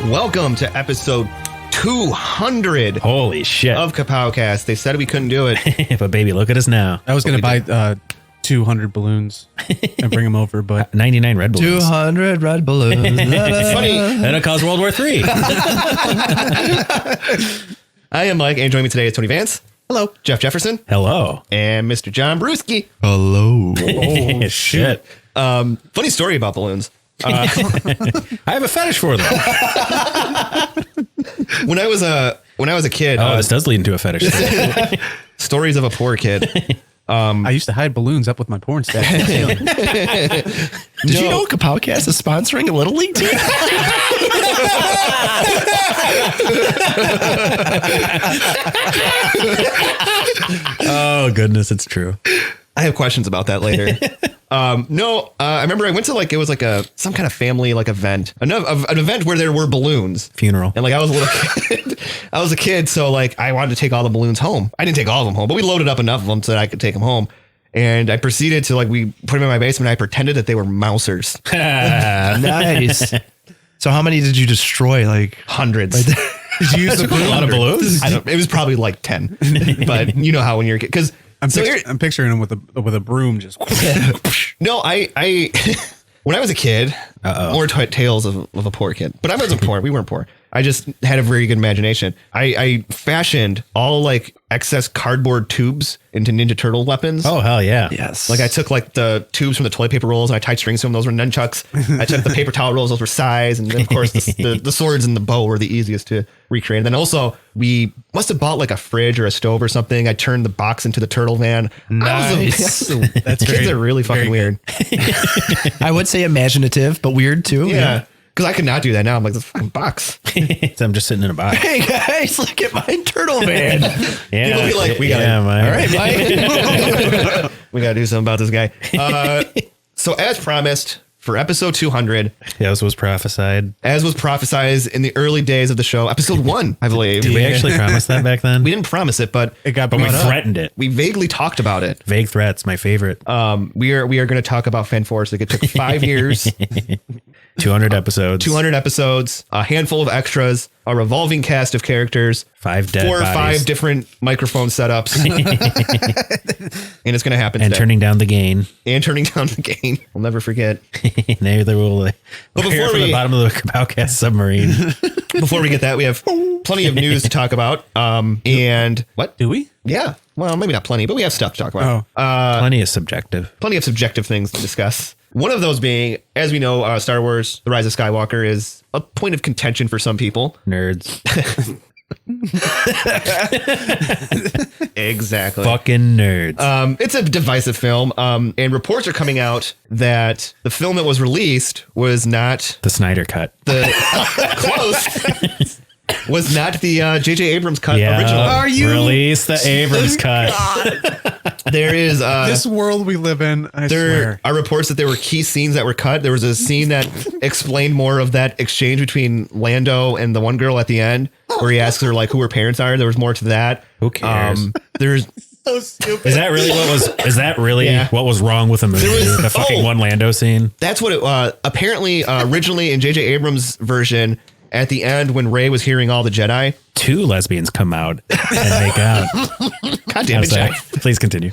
Welcome to episode 200. Holy shit. Of Kapowcast. They said we couldn't do it. But baby, look at us now. I was going to buy 200 balloons and bring them over, but 99 red balloons. 200 red balloons. Funny. That'll cause World War III. I am Mike, and joining me today is Tony Vance. Hello. Jeff Jefferson. Hello. And Mr. John Brewski. Hello. Oh, shit. Funny story about balloons. I have a fetish for them. When I was a kid. This does lead into a fetish. Stories of a poor kid. I used to hide balloons up with my porn stash. Did you know Kapowcast is sponsoring a Little League team? Oh, goodness, it's true. I have questions about that later. I remember I went to it was some kind of family event, an event where there were balloons. Funeral. And I was a little kid. I was a kid, so I wanted to take all the balloons home. I didn't take all of them home, but we loaded up enough of them so that I could take them home. And I proceeded to we put them in my basement. And I pretended that they were mousers. Nice. So how many did you destroy? Hundreds. Did you use a lot of balloons? It was probably 10, but you know how when you're a kid, because I'm picturing him with a broom just. No, I when I was a kid, more tales of a poor kid, but I wasn't poor. We weren't poor. I just had a very good imagination. I fashioned all excess cardboard tubes into Ninja Turtle weapons. Oh, hell yeah. Yes. I took the tubes from the toilet paper rolls and I tied strings to them. Those were nunchucks. I took the paper towel rolls. Those were sais. And then, of course, the swords and the bow were the easiest to recreate. And then also we must have bought a fridge or a stove or something. I turned the box into the turtle van. Nice. That's kids are really fucking weird. I would say imaginative, but weird too. Yeah. Because I could not do that now. I'm like, this fucking box. I'm just sitting in a box. Hey guys, look at my turtle van. Yeah. People be like, we got yeah, All right, Mike. we got to do something about this guy. So as promised, for episode 200, As was prophesied. as was prophesized in the early days of the show, episode 1, I believe. Did we actually promise that back then? We didn't promise it, but It got But we brought up. threatened it. we vaguely talked about it. Vague threats, my favorite. We are going to talk about Fan-4-Stic. It took 5 years, 200 episodes. 200 episodes, a handful of extras, a revolving cast of characters, 5 dead 4 or bodies. 5 different microphone setups. And it's going to happen And today. turning down the gain. And turning down the gain. We'll never forget. Neither will they. But We're before from we- the bottom of the Kapowcast submarine. Before we get that, we have plenty of news to talk about. And what? Do we? Yeah. Well, maybe not plenty, but we have stuff to talk about. Plenty is subjective. Plenty of subjective things to discuss. One of those being, as we know, Star Wars: The Rise of Skywalker is a point of contention for some people. Nerds. Exactly. Fucking nerds. It's a divisive film, and reports are coming out that the film that was released was not The Snyder cut. the close. Was not the J.J. Abrams cut original. Are you- Release the Abrams cut. There is This world we live in, I there swear. are reports that there were key scenes that were cut. There was a scene that explained more of that exchange between Lando and the one girl at the end, where he asks her who her parents are. There was more to that. Who cares? There's So stupid. Is that really Yeah. what was wrong with the movie? The fucking one Lando scene? that's what it apparently originally in J.J. Abrams' version. At the end, when Rey was hearing all the Jedi, 2 lesbians come out and make out. God damn it, Sorry. Jeff. Please continue.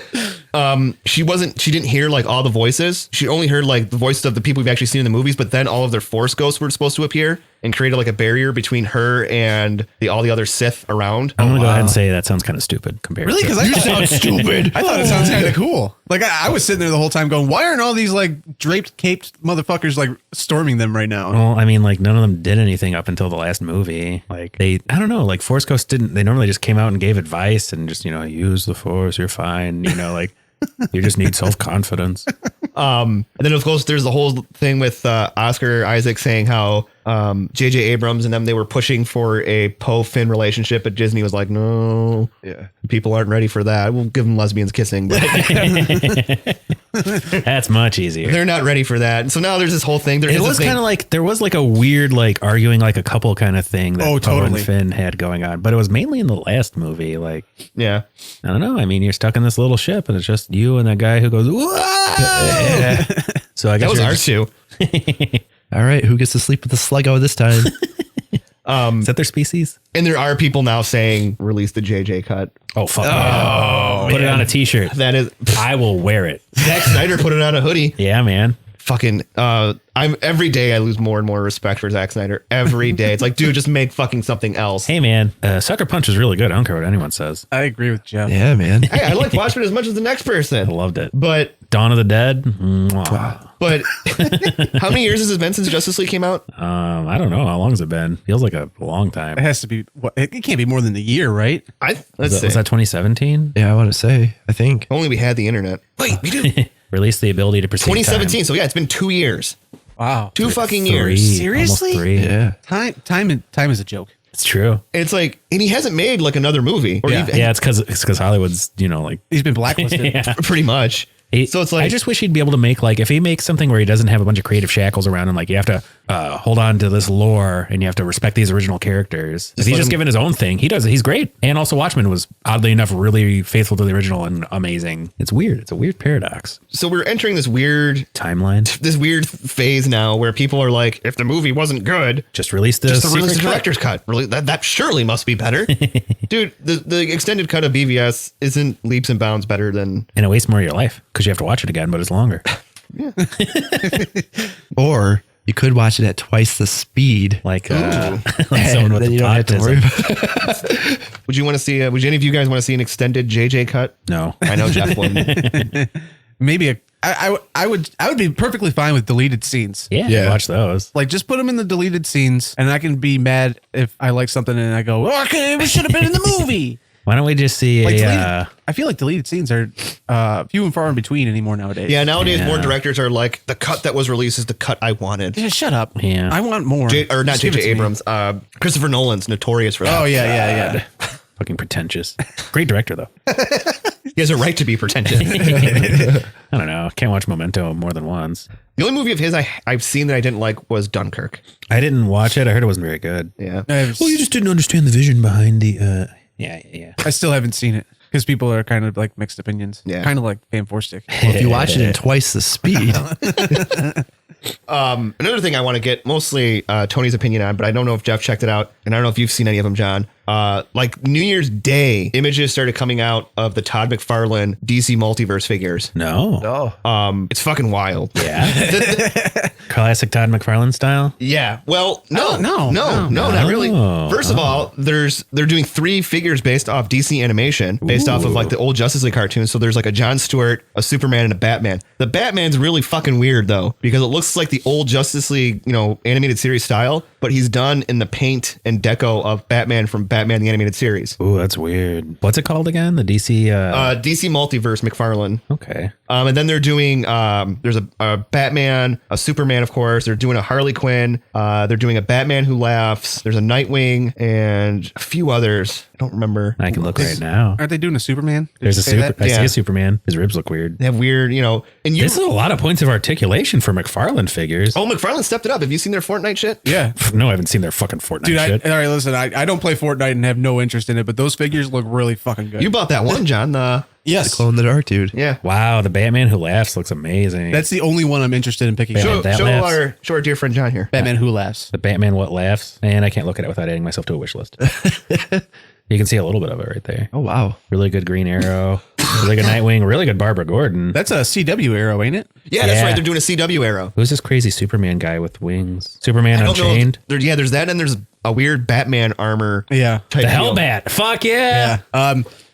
She didn't hear all the voices. She only heard the voices of the people we've actually seen in the movies, but then all of their Force ghosts were supposed to appear and created a barrier between her and all the other Sith around. I'm going to go ahead and say that sounds kind of stupid compared Really? to Because You sound stupid. I thought it sounds kind of cool. I was sitting there the whole time going, why aren't all these draped, caped motherfuckers storming them right now? Well, I mean, none of them did anything up until the last movie. I don't know, Force Ghosts they normally just came out and gave advice and just, use the Force, you're fine, you just need self-confidence. And then of course there's the whole thing with Oscar Isaac saying how J.J. Abrams and them, they were pushing for a Poe-Finn relationship, but Disney was like, no, people aren't ready for that. We'll give them lesbians kissing, but That's much easier. they're not ready for that. And so now there's this whole thing. It was kind of there was a weird arguing a couple kind of thing that Poe totally. and Finn had going on, but it was mainly in the last movie. yeah. I don't know. I mean, you're stuck in this little ship and it's just you and that guy who goes, "Wah!" So I guess That was R2. All right, who gets to sleep with the Sluggo this time? Is that their species? And there are people now saying release the JJ cut. Oh, fuck. Yeah. Put it on a t-shirt. That is, I will wear it. Zack Snyder put it on a hoodie. Yeah, man. Fucking, I'm every day I lose more and more respect for Zack Snyder. Every day. It's like, dude, just make fucking something else. Hey, man. Sucker Punch is really good. I don't care what anyone says. I agree with Jeff. Yeah, man. Hey, I like Watchmen as much as the next person. I loved it. But Dawn of the Dead. Mwah. But how many years has it been since Justice League came out? I don't know. How long has it been? Feels like a long time. It has to be. It can't be more than a year, right? Let's Was see. that 2017? Yeah, I want to say, I think. Only we had the internet. Wait, we do. Released the ability to perceive 2017. time. So yeah, it's been 2 years. Wow. 2 fucking Three, years. Seriously? almost 3. Yeah. Time is a joke. It's true. It's like, and he hasn't made like another movie. Or Yeah. even, Yeah, it's because Hollywood's, like, He's been blacklisted. yeah. pretty much. So it's like, I just wish he'd be able to make, like, if he makes something where he doesn't have a bunch of creative shackles around and, like, you have to hold on to this lore and you have to respect these original characters. If he's let just him- given his own thing, he does it. He's great. And also Watchmen was, oddly enough, really faithful to the original and amazing. It's weird. It's a weird paradox. so we're entering this weird phase now where people are like, if the movie wasn't good, Just release the just release secret the cut. director's cut. Really, that surely must be better. Dude, the extended cut of BVS isn't leaps and bounds better than. And it wastes more of your life because you have to watch it again, but it's longer. Or you could watch it at twice the speed. Like and someone with then you don't have to worry autism. about Would you want to see? Would any of you guys want to see an extended JJ cut? No. I know Jeff wouldn't. Maybe I would be perfectly fine with deleted scenes. Yeah, Yeah. watch those. Like, just put them in the deleted scenes, and I can be mad if I like something and I go, oh, okay, we should have been in the movie. Why don't we just see Like, a I feel like deleted scenes are few and far in between anymore nowadays. Yeah, nowadays Yeah. more directors are like, the cut that was released is the cut I wanted. Yeah, shut up. Yeah. I want more. Or not Just give it JJ to me. Abrams. Christopher Nolan's notorious for that. Oh yeah. fucking pretentious? Great director though. He has a right to be pretentious. I don't know. Can't watch Memento more than once. The only movie of his I've seen that I didn't like was Dunkirk. I didn't watch it. I heard it wasn't very good. Yeah. Well, you just didn't understand the vision behind the. Yeah. I still haven't seen it because people are kind of like mixed opinions. Yeah. Kind of like Fan-4-Stic. Well, if you watch it in twice the speed, Another thing I want to get mostly Tony's opinion on, but I don't know if Jeff checked it out, and I don't know if you've seen any of them, John. Like New Year's Day, images started coming out of the Todd McFarlane DC multiverse figures. No. It's fucking wild. Yeah. Classic Todd McFarlane style. Yeah. Well, no, No, not really. Oh. First of all, they're doing 3 figures based off DC animation, based off of like the old Justice League cartoons. So there's like a John Stewart, a Superman, and a Batman. The Batman's really fucking weird though, because it looks like the old Justice League, animated series style, but he's done in the paint and deco of Batman from Batman the Animated Series. Ooh, that's weird. What's it called again? The DC. DC Multiverse McFarlane. Okay. And then they're doing, there's a Batman, a Superman, of course. They're doing a Harley Quinn. They're doing a Batman Who Laughs. There's a Nightwing and a few others. I don't remember. I can look right now. Aren't they doing a Superman? Did There's you a say super. that? I see Yeah. a Superman. His ribs look weird. They have weird, and you. This is a lot of points of articulation for McFarlane figures. Oh, McFarlane stepped it up. Have you seen their Fortnite shit? Yeah. No, I haven't seen their fucking Fortnite Dude, shit. all right, listen, I don't play Fortnite and have no interest in it, but those figures look really fucking good. You bought that one, John. yes. glow in the dark, dude. Yeah. Wow, the Batman Who Laughs looks amazing. That's the only one I'm interested in picking Batman up. that Show laughs. our dear friend John here. Batman Who Laughs. the Batman What Laughs. And I can't look at it without adding myself to a wish list. You can see a little bit of it right there. Oh, wow. Really good Green Arrow. Really good Nightwing. Really good Barbara Gordon. That's a CW arrow, ain't it? Yeah, that's Yeah. right. They're doing a CW arrow. Who's this crazy Superman guy with wings? Superman I don't know. Unchained? There's that, and there's a weird Batman armor. Yeah. Type The deal. Hellbat. Fuck yeah.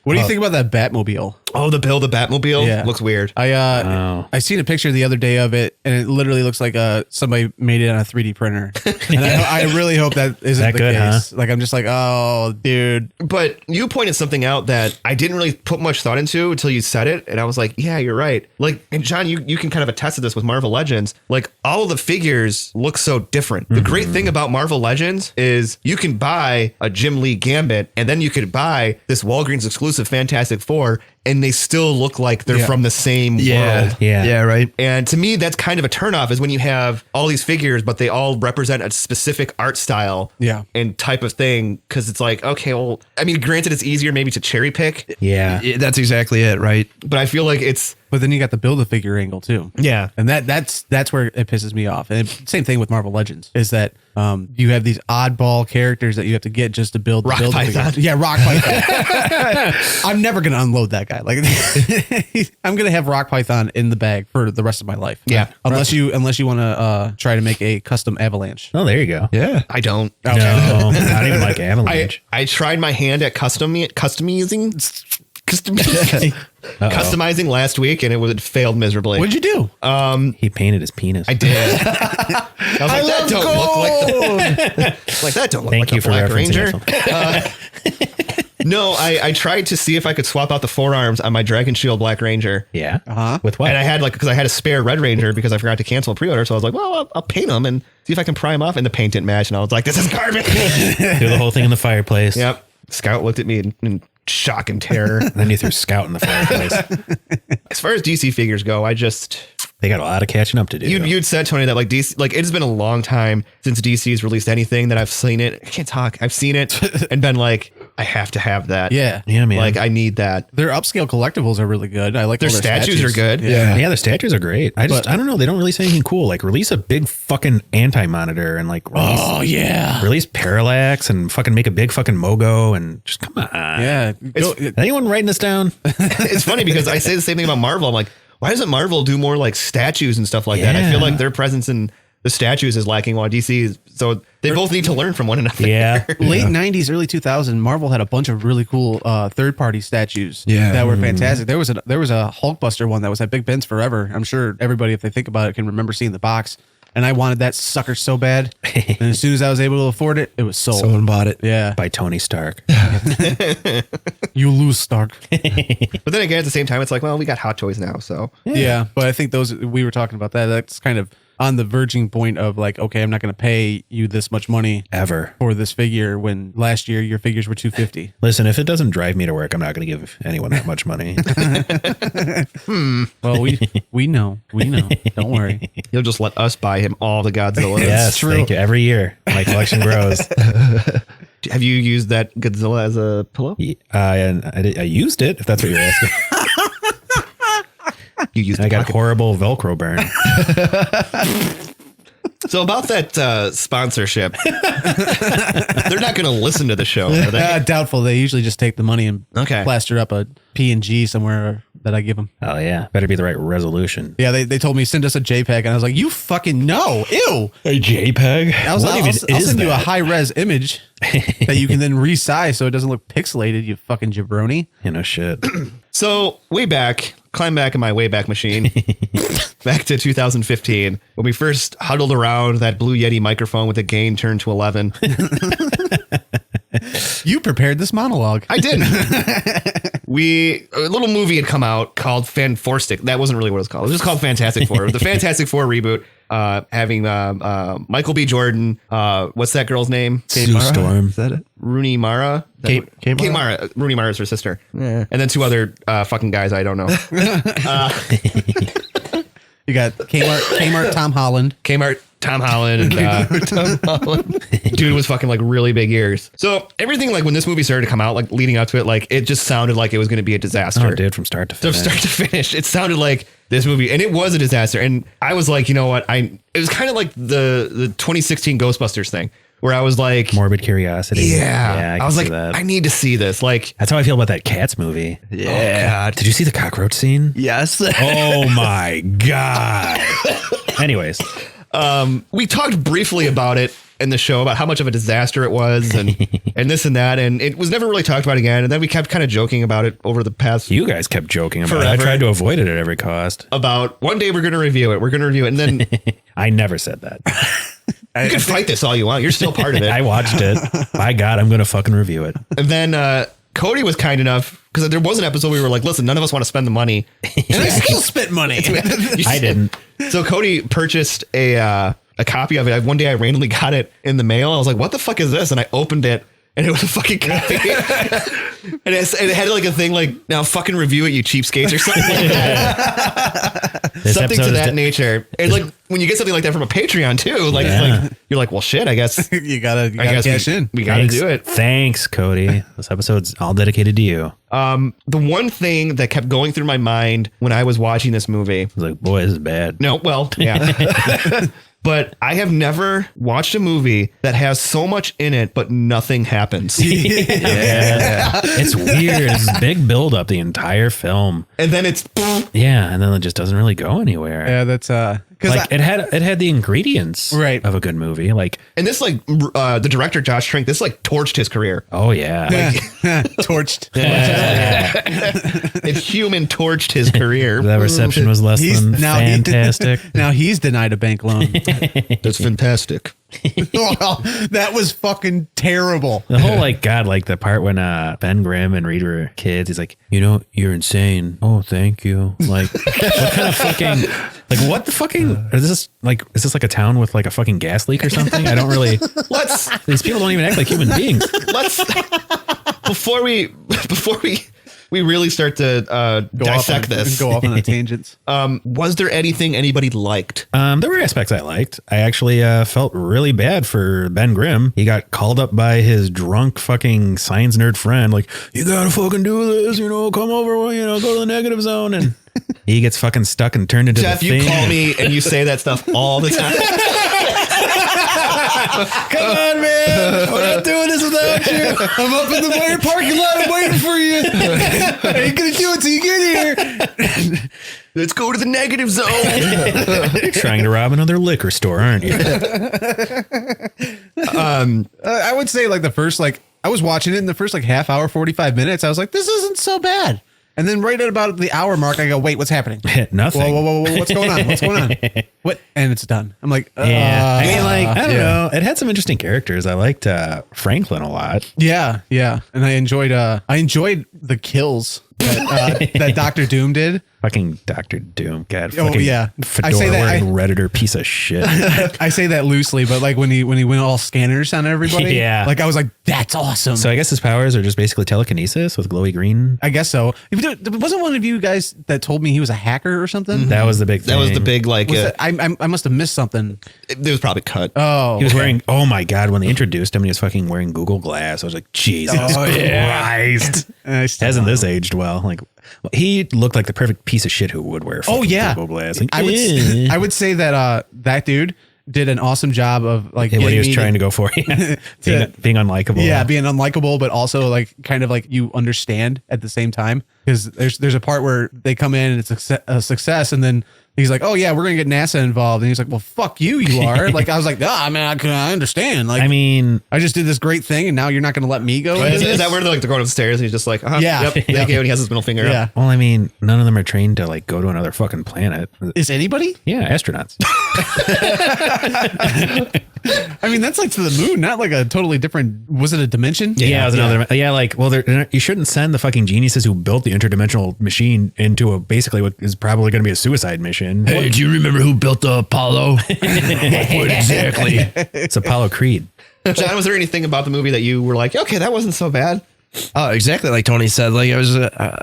What do you think about that Batmobile? Oh, the Batmobile Yeah. looks weird. I seen a picture the other day of it, and it literally looks like somebody made it on a 3D printer. And I really hope that isn't That the good, case. Like, I'm just like, oh, dude. But you pointed something out that I didn't really put much thought into until you said it, and I was like, yeah, you're right. Like, and John, you can kind of attest to this with Marvel Legends. Like, all of the figures look so different. The great thing about Marvel Legends is you can buy a Jim Lee Gambit, and then you could buy this Walgreens exclusive Fantastic Four, and they still look like they're from the same world. Yeah. Yeah, right. And to me, that's kind of a turnoff is when you have all these figures, but they all represent a specific art style and type of thing. Cause it's like, okay, well, I mean, granted, it's easier maybe to cherry pick, Yeah. Yeah, that's exactly it, right? but I feel like it's But then you got the Build-A-Figure angle too. Yeah. And that's where it pisses me off. And same thing with Marvel Legends is that you have these oddball characters that you have to get just to build the Build-A-Figure. Yeah, Rock Python. I'm never going to unload that guy. Like I'm going to have Rock Python in the bag for the rest of my life. Yeah. Unless you want to try to make a custom Avalanche. Oh, there you go. Yeah. I don't. No, not even like Avalanche. I tried my hand at customizing last week, and it failed miserably. What'd you do? He painted his penis. I did. I was like, that don't look like that don't look Thank like you the for Black referencing Ranger. No, I tried to see if I could swap out the forearms on my Dragon Shield Black Ranger. Yeah. With what? And I had because I had a spare Red Ranger because I forgot to cancel a pre-order. So I was like, well, I'll paint them and see if I can pry them off. And the paint didn't match. And I was like, this is garbage. Do the whole thing in the fireplace. Yep. Scout looked at me in shock and terror. Then you threw Scout in the fireplace. As far as DC figures go, They got a lot of catching up to do. You'd said, Tony, that like DC, like it's been a long time since DC's released anything that I've seen it. I can't talk. I've seen it and been like, I have to have that. Yeah. Yeah, man. Like I need that. Their upscale collectibles are really good. I like Their all statues are good. Yeah. Yeah, the statues are great. I don't know. They don't release anything cool. Like release a big fucking anti-monitor and like release Parallax and fucking make a big fucking Mogo and just come on. Yeah. Anyone writing this down? It's funny because I say the same thing about Marvel. I'm like, why doesn't Marvel do more like statues and stuff like that? I feel like their presence in the statues is lacking while DC is, so they both need to learn from one another. Yeah. Late 90s, early 2000s, Marvel had a bunch of really cool third-party statues Yeah. that were fantastic. There was a Hulkbuster one that was at Big Ben's forever. I'm sure everybody, if they think about it, can remember seeing the box. And I wanted that sucker so bad. And as soon as I was able to afford it, it was sold. Someone bought it. Yeah. By Tony Stark. You lose, Stark. But then again, at the same time, it's like, well, we got Hot Toys now, so Yeah. But I think we were talking about that. That's kind of on the verging point of like, okay, I'm not going to pay you this much money Ever. for this figure when last year your figures were $250. Listen, if it doesn't drive me to work, I'm not going to give anyone that much money. Well, we know. Don't worry. you'll just let us buy him all the Godzilla. Yes, thank you. Every year, my collection grows. Have you used that Godzilla as a pillow? I used it, if that's what you're asking. You used I the got pocket. horrible Velcro burn. So about that sponsorship, they're not going to listen to the show, are they? Doubtful. They usually just take the money and Okay. plaster up a PNG somewhere that I give them. Oh yeah, better be the right resolution. Yeah, they told me send us a JPEG, and I was like, you fucking no, ew. A JPEG? I'll send you a high res image that you can then resize so it doesn't look pixelated. You fucking jabroni. You know, shit. So climb back in my Wayback Machine, back to 2015, when we first huddled around that Blue Yeti microphone with the gain turned to 11. You prepared this monologue. I didn't. A little movie had come out called Fan-Bore-Stic. That wasn't really what it was called. It was just called Fantastic Four. It was the Fantastic Four reboot, having Michael B. Jordan. What's that girl's name? Sue Storm. Is that it? Rooney Mara. Kate Mara? Mara. Rooney Mara is her sister. Yeah. And then two other fucking guys I don't know. You got Kmart Tom Holland. Kmart Tom Holland and Tom Holland. Dude was fucking like really big ears. So everything like when this movie started to come out, like leading up to it, like it just sounded like it was going to be a disaster. Oh, dude, from start to finish. From start to finish, it sounded like this movie, and it was a disaster. And I was like, you know what? It was kind of like the 2016 Ghostbusters thing, where I was like, Morbid curiosity. yeah, I was like, that. I need to see this. Like, That's how I feel about that Cats movie. Yeah. Did you see the cockroach scene? Yes. Oh my God. Anyways, we talked briefly about it in the show about how much of a disaster it was and this and that. And it was never really talked about again. And then we kept kind of joking about it over the past you guys kept joking about it. Forever. I tried to avoid it at every cost. about one day we're going to review it. We're going to review it. And then I never said that. you can fight this all you want. You're still part of it. I watched it. By God, I'm going to fucking review it. And then Cody was kind enough, because there was an episode where we were like, listen, none of us want to spend the money. And I still spent money. I didn't. So Cody purchased a copy of it. One day I randomly got it in the mail. I was like, what the fuck is this? And I opened it and it was a fucking copy. And it had like a thing like, now fucking review it, you cheapskates, or something like that. This Something episode to is that nature. And like, when you get something like that from a Patreon too, like you're like, well, shit, I guess you gotta cash in. We gotta do it. Thanks, Cody. This episode's all dedicated to you. The one thing that kept going through my mind when I was watching this movie, I was like, boy, this is bad. no, well, yeah. But I have never watched a movie that has so much in it, but nothing happens. It's weird. It's a big build up the entire film. And then it's Yeah, and then it just doesn't really go anywhere. Yeah, that's because Like it had the ingredients Right. of a good movie. Like, and this like the director Josh Trank, this like torched his career. oh yeah. torched. If human torched his career. The reception was less than fantastic. Now he's denied a bank loan. That's fantastic. Well, that was fucking terrible. The whole like the part when Ben Grimm and Reed were kids, he's like, you're insane. Oh, thank you. Like, what kind of fucking what the fucking is this like a town with like a fucking gas leak or something? I don't really these people don't even act like human beings. Before we really start to dissect this. Go off on the tangents. Was there anything anybody liked? There were aspects I liked. I actually felt really bad for Ben Grimm. He got called up by his drunk fucking science nerd friend. Like, you gotta fucking do this, come over, go to the negative zone. And he gets fucking stuck and turned into Jeff, the thing. you call me and you say that stuff all the time. Come on, man. We're not doing this without you. I'm up in the Meyer parking lot. I'm waiting for you. I ain't going to do it till you get here. Let's go to the negative zone. You're trying to rob another liquor store, aren't you? I would say like the first, I was watching it in the first half hour, 45 minutes. I was like, this isn't so bad. And then right at about the hour mark, I go, wait, what's happening? Nothing. Whoa, what's going on? What's going on? What? And it's done. I'm like, Yeah. I mean, I don't know. It had some interesting characters. I liked Franklin a lot. Yeah. And I enjoyed the kills that Dr. Doom did. Fucking Dr. Doom. God. Oh, Fucking yeah. Fedora wearing Redditor piece of shit. I say that loosely, but when he went all scanners on everybody, Yeah. I was like, that's awesome. So I guess his powers are just basically telekinesis with glowy green. I guess so. There wasn't one of you guys that told me he was a hacker or something? That was the big thing. That was the big I must have missed something. it was probably cut. Oh, He was wearing, oh my God, when they introduced him, he was fucking wearing Google Glass. I was like, Jesus Christ. Hasn't this aged well? Like, he looked like the perfect piece of shit who would wear fucking Google Glass. Like, I would say that that dude did an awesome job of what he was trying to go for. being unlikable. Yeah, being unlikable, but also kind of you understand at the same time. Because there's a part where they come in and it's a success, and then he's like, oh yeah, we're gonna get NASA involved, and he's like, well, fuck you are. I was like, I understand. I just did this great thing, and now you're not gonna let me go. Is that where they're going upstairs and he's just like, Yeah. yep, thank you, and he has his middle finger up. Well, I mean, none of them are trained to go to another fucking planet. Is anybody? Yeah, astronauts. I mean, that's to the moon, not a totally different. Was it a dimension? Yeah, it was another. Yeah, you shouldn't send the fucking geniuses who built the interdimensional machine into basically what is probably going to be a suicide mission. Hey, do you remember who built the Apollo? What exactly? It's Apollo Creed. John, was there anything about the movie that you were like, okay, that wasn't so bad? Oh, exactly like Tony said. I was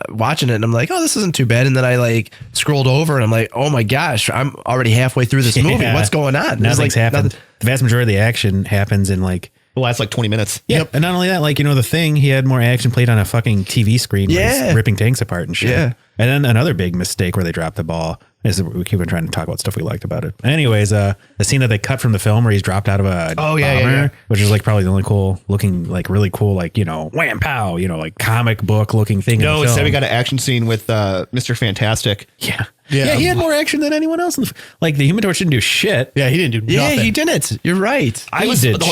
watching it and I'm like, oh, this isn't too bad. And then I scrolled over and I'm like, oh my gosh, I'm already halfway through this movie. Yeah. What's going on? Nothing's happened. The vast majority of the action happens in The last 20 minutes. Yep. And not only that, The Thing, he had more action played on a fucking TV screen. Where he's ripping tanks apart and shit. Yeah. And then another big mistake where they dropped the ball is we keep on trying to talk about stuff we liked about it. Anyways, the scene that they cut from the film where he's dropped out of a bomber, which is probably the only cool looking, really cool, wham pow, comic book looking thing. No, instead we got an action scene with Mr. Fantastic. Yeah. Yeah, he had more action than anyone else. The Human Torch didn't do shit. Yeah, he didn't do nothing. Yeah, he didn't. You're right.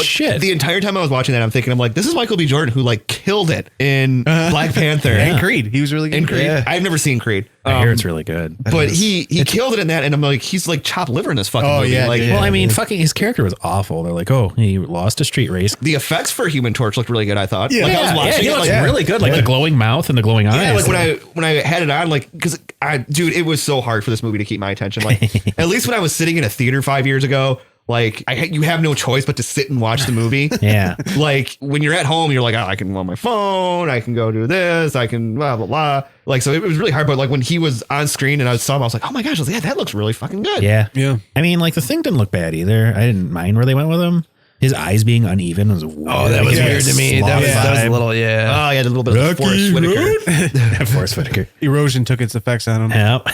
Shit. The entire time I was watching that, I'm thinking, this is Michael B. Jordan who killed it in Black Panther and Creed. He was really good. In Creed. Yeah. I've never seen Creed. I hear it's really good. But he killed it in that, and I'm like, he's chopped liver in this fucking movie. Yeah, well, I mean, fucking his character was awful. They're like, oh, he lost a street race. The effects for Human Torch looked really good, I thought. Yeah, I was watching he it, looks really good. The glowing mouth and the glowing eyes. Yeah, when I had it on, dude, it was so hard for this movie to keep my attention. At least when I was sitting in a theater 5 years ago, like you have no choice but to sit and watch the movie. Yeah. Like when you're at home, you're like, oh, I can go on my phone, I can go do this, I can blah blah blah. Like, so it was really hard. But like when he was on screen and I saw him, I was like, oh my gosh, I was like, yeah, that looks really fucking good. Yeah. Yeah. I mean, like the thing didn't look bad either. I didn't mind where they went with him. His eyes being uneven was weird. Oh, that was weird to me. That was a little, Oh, yeah, a little bit of Forrest Whitaker. Forrest Whitaker. Erosion took its effects on him. Yep.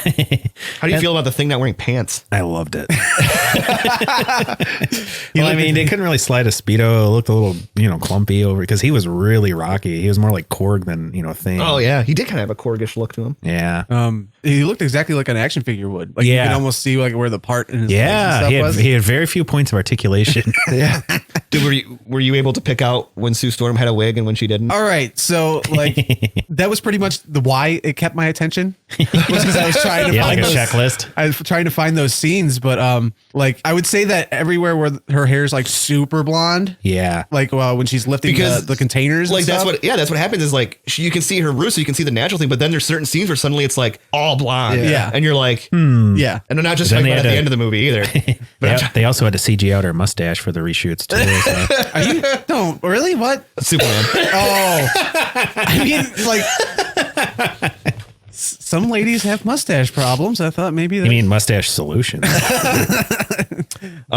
How do you feel about the thing not wearing pants? I loved it. Well, I mean, they couldn't really slide a Speedo. It looked a little, clumpy over because he was really rocky. He was more like Korg than, Thing. Oh yeah, he did kind of have a Korgish look to him. Yeah. He looked exactly like an action figure would. Like you can almost see like where the part in his legs and stuff he had very few points of articulation. Yeah. Dude, were you able to pick out when Sue Storm had a wig and when she didn't? All right, so like that was pretty much the why it kept my attention. Was because I was trying to find like a those, checklist. I was trying to find those scenes, but like I would say that everywhere where her hair is like super blonde, Yeah. like when she's lifting the containers, like and that's stuff. that's what happens is like you can see her roots, so you can see the natural thing, but then there's certain scenes where suddenly it's like all blonde, Yeah. and you're like, Yeah, and I'm not just Then talking they about at had the to- end of the movie either. But They also had to CG out her mustache for the reshoots too. So. are you? No, really? What? Superman. Oh, I mean, like some ladies have mustache problems. I thought maybe You mean mustache solutions?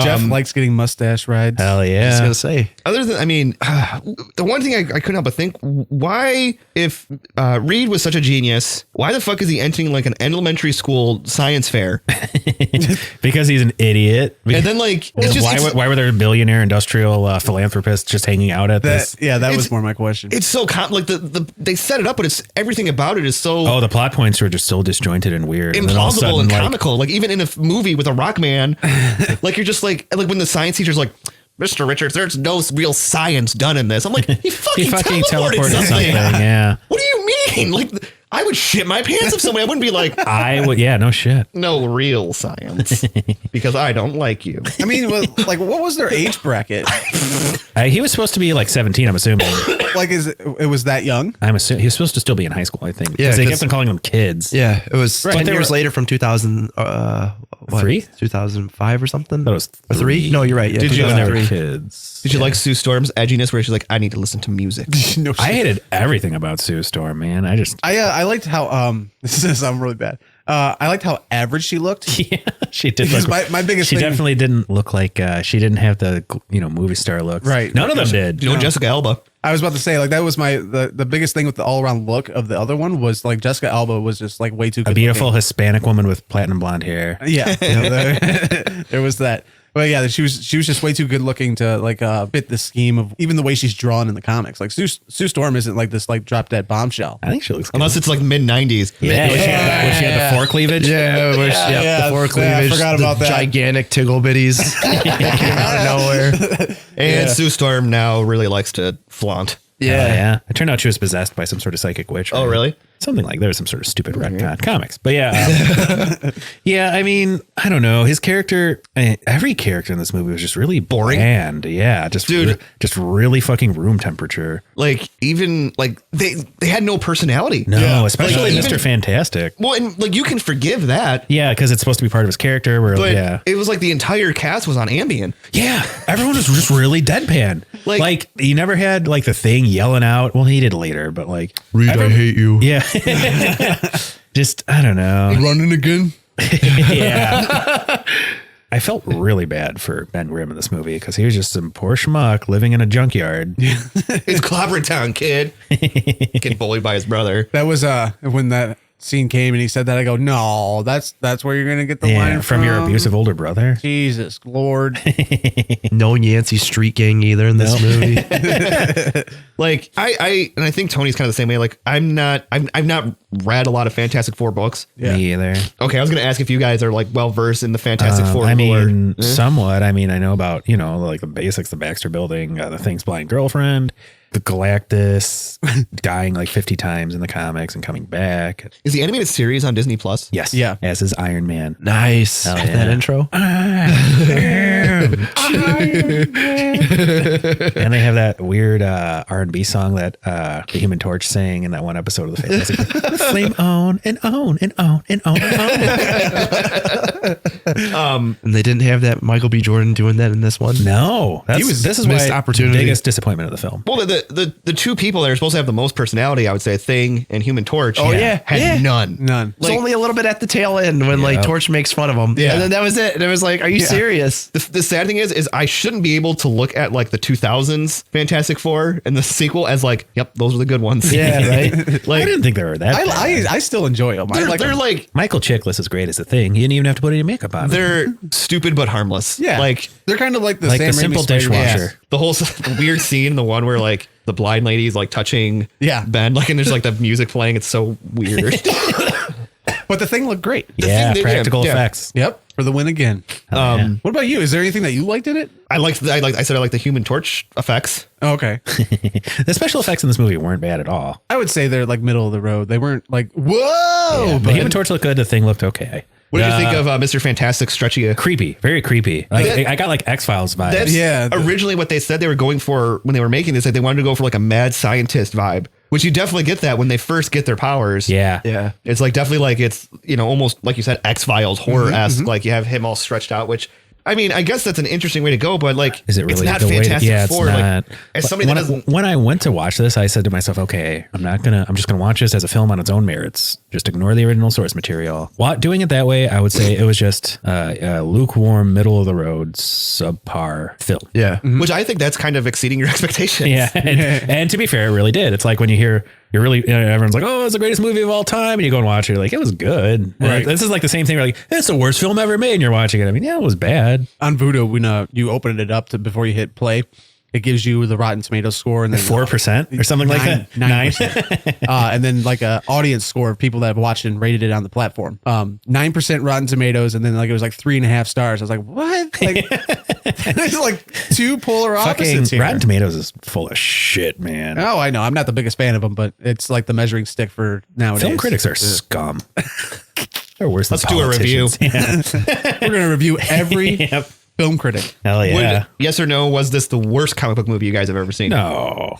Jeff likes getting mustache rides. Hell I was yeah. gonna say. Other than, I mean, the one thing I couldn't help but think, why, if Reed was such a genius, why the fuck is he entering like an elementary school science fair? Because he's an idiot. And then like, it's just, why were there billionaire industrial philanthropists just hanging out at this? That was more my question. it's so like they set it up, but it's everything about it is so Oh, the plot points were just so disjointed and weird. And then all of a implausible sudden, and like, comical. Like even in a movie with a rock man, like you're just like when the science teacher's like, Mr. Richards, there's no real science done in this. I'm like, he fucking teleported something. Yeah. What do you mean? Like, I would shit my pants if somebody, I wouldn't be like, I would, yeah, no shit. no real science because I don't like you. I mean, like, what was their age bracket? He was supposed to be like 17, I'm assuming. Like, it was that young? I'm assuming he was supposed to still be in high school, I think. Yeah, Because they 'cause- kept on calling them kids. Yeah, it was Right. 10 They years were- later from 2000. What, 3? 2005 or something. That was or 3. No, you're right. Yeah, Did you- When they were 2003. kids. Did you like Sue Storm's edginess where she's like, I need to listen to music? No, I hated everything about Sue Storm, man. I just, I liked how this is gonna sound really bad. I liked how average she looked. yeah, she did. Because Look, my biggest she thing, definitely didn't look like, she didn't have the, movie star looks. Right. None of them did. You know, Jessica Alba. I was about to say, like, that was the biggest thing with the all around look of the other one was like Jessica Alba was just like way too good A beautiful looking. Hispanic woman with platinum blonde hair. Yeah, there was that. But yeah, she was just way too good looking to like fit the scheme of even the way she's drawn in the comics. Like Sue Storm isn't like this like drop dead bombshell. I think she looks good. Unless it's like mid 90s. Yeah, where she had the fore cleavage. Yeah, yeah, the four yeah, I cleavage. forgot the about that. Gigantic tiggle bitties came out of nowhere. And Sue Storm now really likes to flaunt. Yeah. It turned out she was possessed by some sort of psychic witch. Oh, right? really? Something like there was some sort of stupid retcon comics. But yeah. Yeah, I mean, I don't know. His character, every character in this movie was just really Boring. bland. Yeah, just Dude. just really fucking room temperature. Like even like they had no personality. No, especially Like, Mr. even- Fantastic. Well, and like you can forgive that. Yeah, because it's supposed to be part of his character. Where But it was like the entire cast was on Ambien. yeah, everyone was just really deadpan. Like- Like you never had like the Thing yelling out. Well, he did later, but like Reed, I hate you. yeah, just I don't know. Running again. Yeah. I felt really bad for Ben Grimm in this movie because he was just some poor schmuck living in a junkyard. It's Clobber Town, kid. Getting bullied by his brother. That was when that scene came and he said that, I go, no, that's where you're gonna get the Yeah, line from your abusive older brother. Jesus Lord. No Yancey Street Gang either in this movie. Like I think Tony's kind of the same way. Like I've not read a lot of Fantastic Four books. Me either. Okay, I was gonna ask if you guys are like well versed in the Fantastic Four. I lore. mean, somewhat. I mean, I know about, like the basics, the Baxter Building, the Thing's blind girlfriend, the Galactus dying like 50 times in the comics and coming back. Is the animated series on Disney Plus? Yes. Yeah. As is Iron Man. Nice. Hell That yeah. intro. And they have that weird R&B song that the Human Torch sang in that one episode of The Fantastic. Flame on and on and on and on and on. And they didn't have that Michael B. Jordan doing that in this one. No, this is missed why opportunity. the biggest disappointment of the film. Well, the two people that are supposed to have the most personality, I would say, Thing and Human Torch. Oh, yeah. had Yeah. none. It's only a little bit at the tail end when like Torch makes fun of him. Yeah. And then that was it. And it was like, are you serious? The sad thing is I shouldn't be able to look at like the 2000s Fantastic Four and the sequel as like, yep, those were the good ones. Yeah, right. Like I didn't think they were that bad. I still enjoy them. they're like Michael Chiklis is great as a Thing. He didn't even have to put any makeup on him. they're stupid but harmless. Yeah. Like they're kind of like the Like Sam the simple Raimi Spider-Man. dishwasher. the whole weird scene, the one where like the blind lady's like touching Ben, like, and there's like the music playing. It's so weird. But the Thing looked great. Yeah, thing they- practical yeah. effects. Yep. For the win again. Yeah. What about you? Is there anything that you liked in it? I said I like the Human Torch effects. Oh, okay. The special effects in this movie weren't bad at all. I would say they're like middle of the road. They weren't like, whoa. The But Human Torch looked good. The Thing looked okay. What did you think of Mr. Fantastic stretchy? Creepy, very creepy. Like That- I got like X-Files vibes. That's Yeah. originally what they said they were going for when they were making this. Like they wanted to go for like a mad scientist vibe, which you definitely get that when they first get their powers. Yeah. Yeah. It's like definitely like it's, almost like you said, X-Files horror-esque. Like you have him all stretched out, which I mean, I guess that's an interesting way to go, but like, Is it really it's not the way? Fantastic Yeah, it's Four. not. Like, as somebody when, that doesn't, when I went to watch this, I said to myself, okay, I'm just gonna watch this as a film on its own merits. Just ignore the original source material. Doing it that way, I would say it was just a lukewarm, middle of the road, subpar film. Yeah. which I think that's kind of exceeding your expectations. Yeah, and to be fair, it really did. It's like when you hear everyone's like, "Oh, it's the greatest movie of all time," and you go and watch it, you're like, "It was good." Right. This is like the same thing. We're like, "It's the worst film ever made," and you're watching it. I mean, yeah, it was bad. on Vudu, when you open it up before you hit play, it gives you the Rotten Tomatoes score and then 4% or something like that. 9%. And then like a audience score of people that have watched it and rated it on the platform. 9% Rotten Tomatoes, and then like it was like 3.5 stars. I was like, what? Like, there's like two polar Fucking opposites here. Rotten Tomatoes is full of shit, man. Oh, I know. I'm not the biggest fan of them, but it's like the measuring stick for nowadays. Film critics are scum. They're worse than Let's do a review. politicians. Yeah. We're gonna review every Yep. film critic. Hell yeah. yes or no, was this the worst comic book movie you guys have ever seen? No.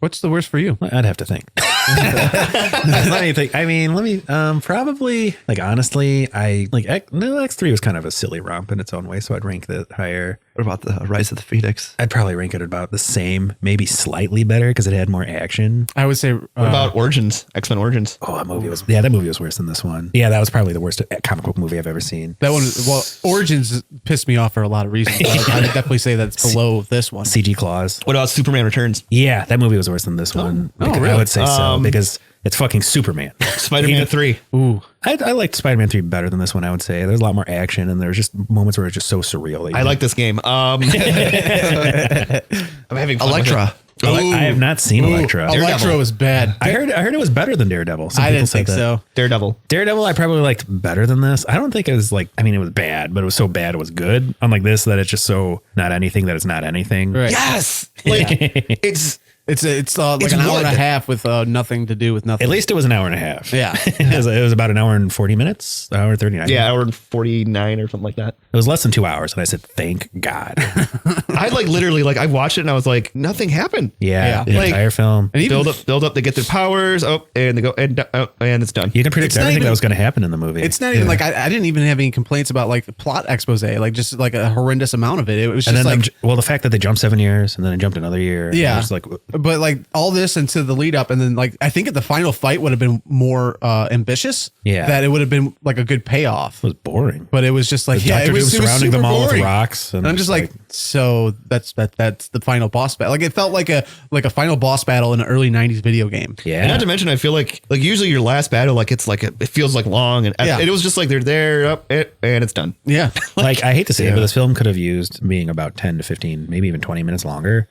What's the worst for you? I'd have to think. Let me think. I mean, probably, like, honestly, X3 was kind of a silly romp in its own way, so I'd rank that higher. What about the Rise of the Phoenix? I'd probably rank it about the same, maybe slightly better because it had more action. I would say What about Origins? X-Men Origins? Oh, that movie was worse than this one. Yeah, that was probably the worst comic book movie I've ever seen. that one. Well, Origins pissed me off for a lot of reasons. But I would definitely say that's below this one. CG Claws. What about Superman Returns? Yeah, that movie was worse than this one. Because really? I would say so because it's fucking Superman. Spider-Man 3. Ooh, I liked Spider-Man 3 better than this one, I would say. There's a lot more action and there's just moments where it's just so surreal. I like this game. I'm having fun with Elektra. it. I have not seen Elektra. Electro was bad. I heard it was better than Daredevil. Some I people didn't said think that. so. Daredevil. Daredevil, I probably liked better than this. I don't think it was like, I mean, it was bad, but it was so bad it was good. Unlike this, that it's just so not anything that it's not anything. Right. Yes. Like it's It's like It's an hour and a wood. half with nothing to do with nothing. At least it was an hour and a half. Yeah. it was about an hour and 40 minutes, an hour and 39. hour and 49 or something like that. It was less than 2 hours. And I said, thank God. I like literally like I watched it and I was like, nothing happened. Yeah. The Like- entire film. And even Build up, they get their powers. And they go and it's done. You can predict It's not everything even- that was going to happen in the movie. it's not even like I didn't even have any complaints about like the plot expose, like just like a horrendous amount of it. It was and just then, like the fact that they jumped 7 years and then it jumped another year. Yeah. It was like, but like all this into the lead up, and then like I think at the final fight would have been more ambitious. Yeah. that it would have been like a good payoff. it was boring. But it was just like Dr. it was Doom surrounding super them all boring. with rocks. And I'm just like, so that's the final boss battle. Like it felt like a final boss battle in an early '90s video game. And yeah. not to mention, I feel like usually your last battle, like it's like it feels like long, and Yeah. it was just like they're there, up, and it's done. Yeah, Like, I hate to say it, but this film could have used being about 10 to 15, maybe even 20 minutes longer,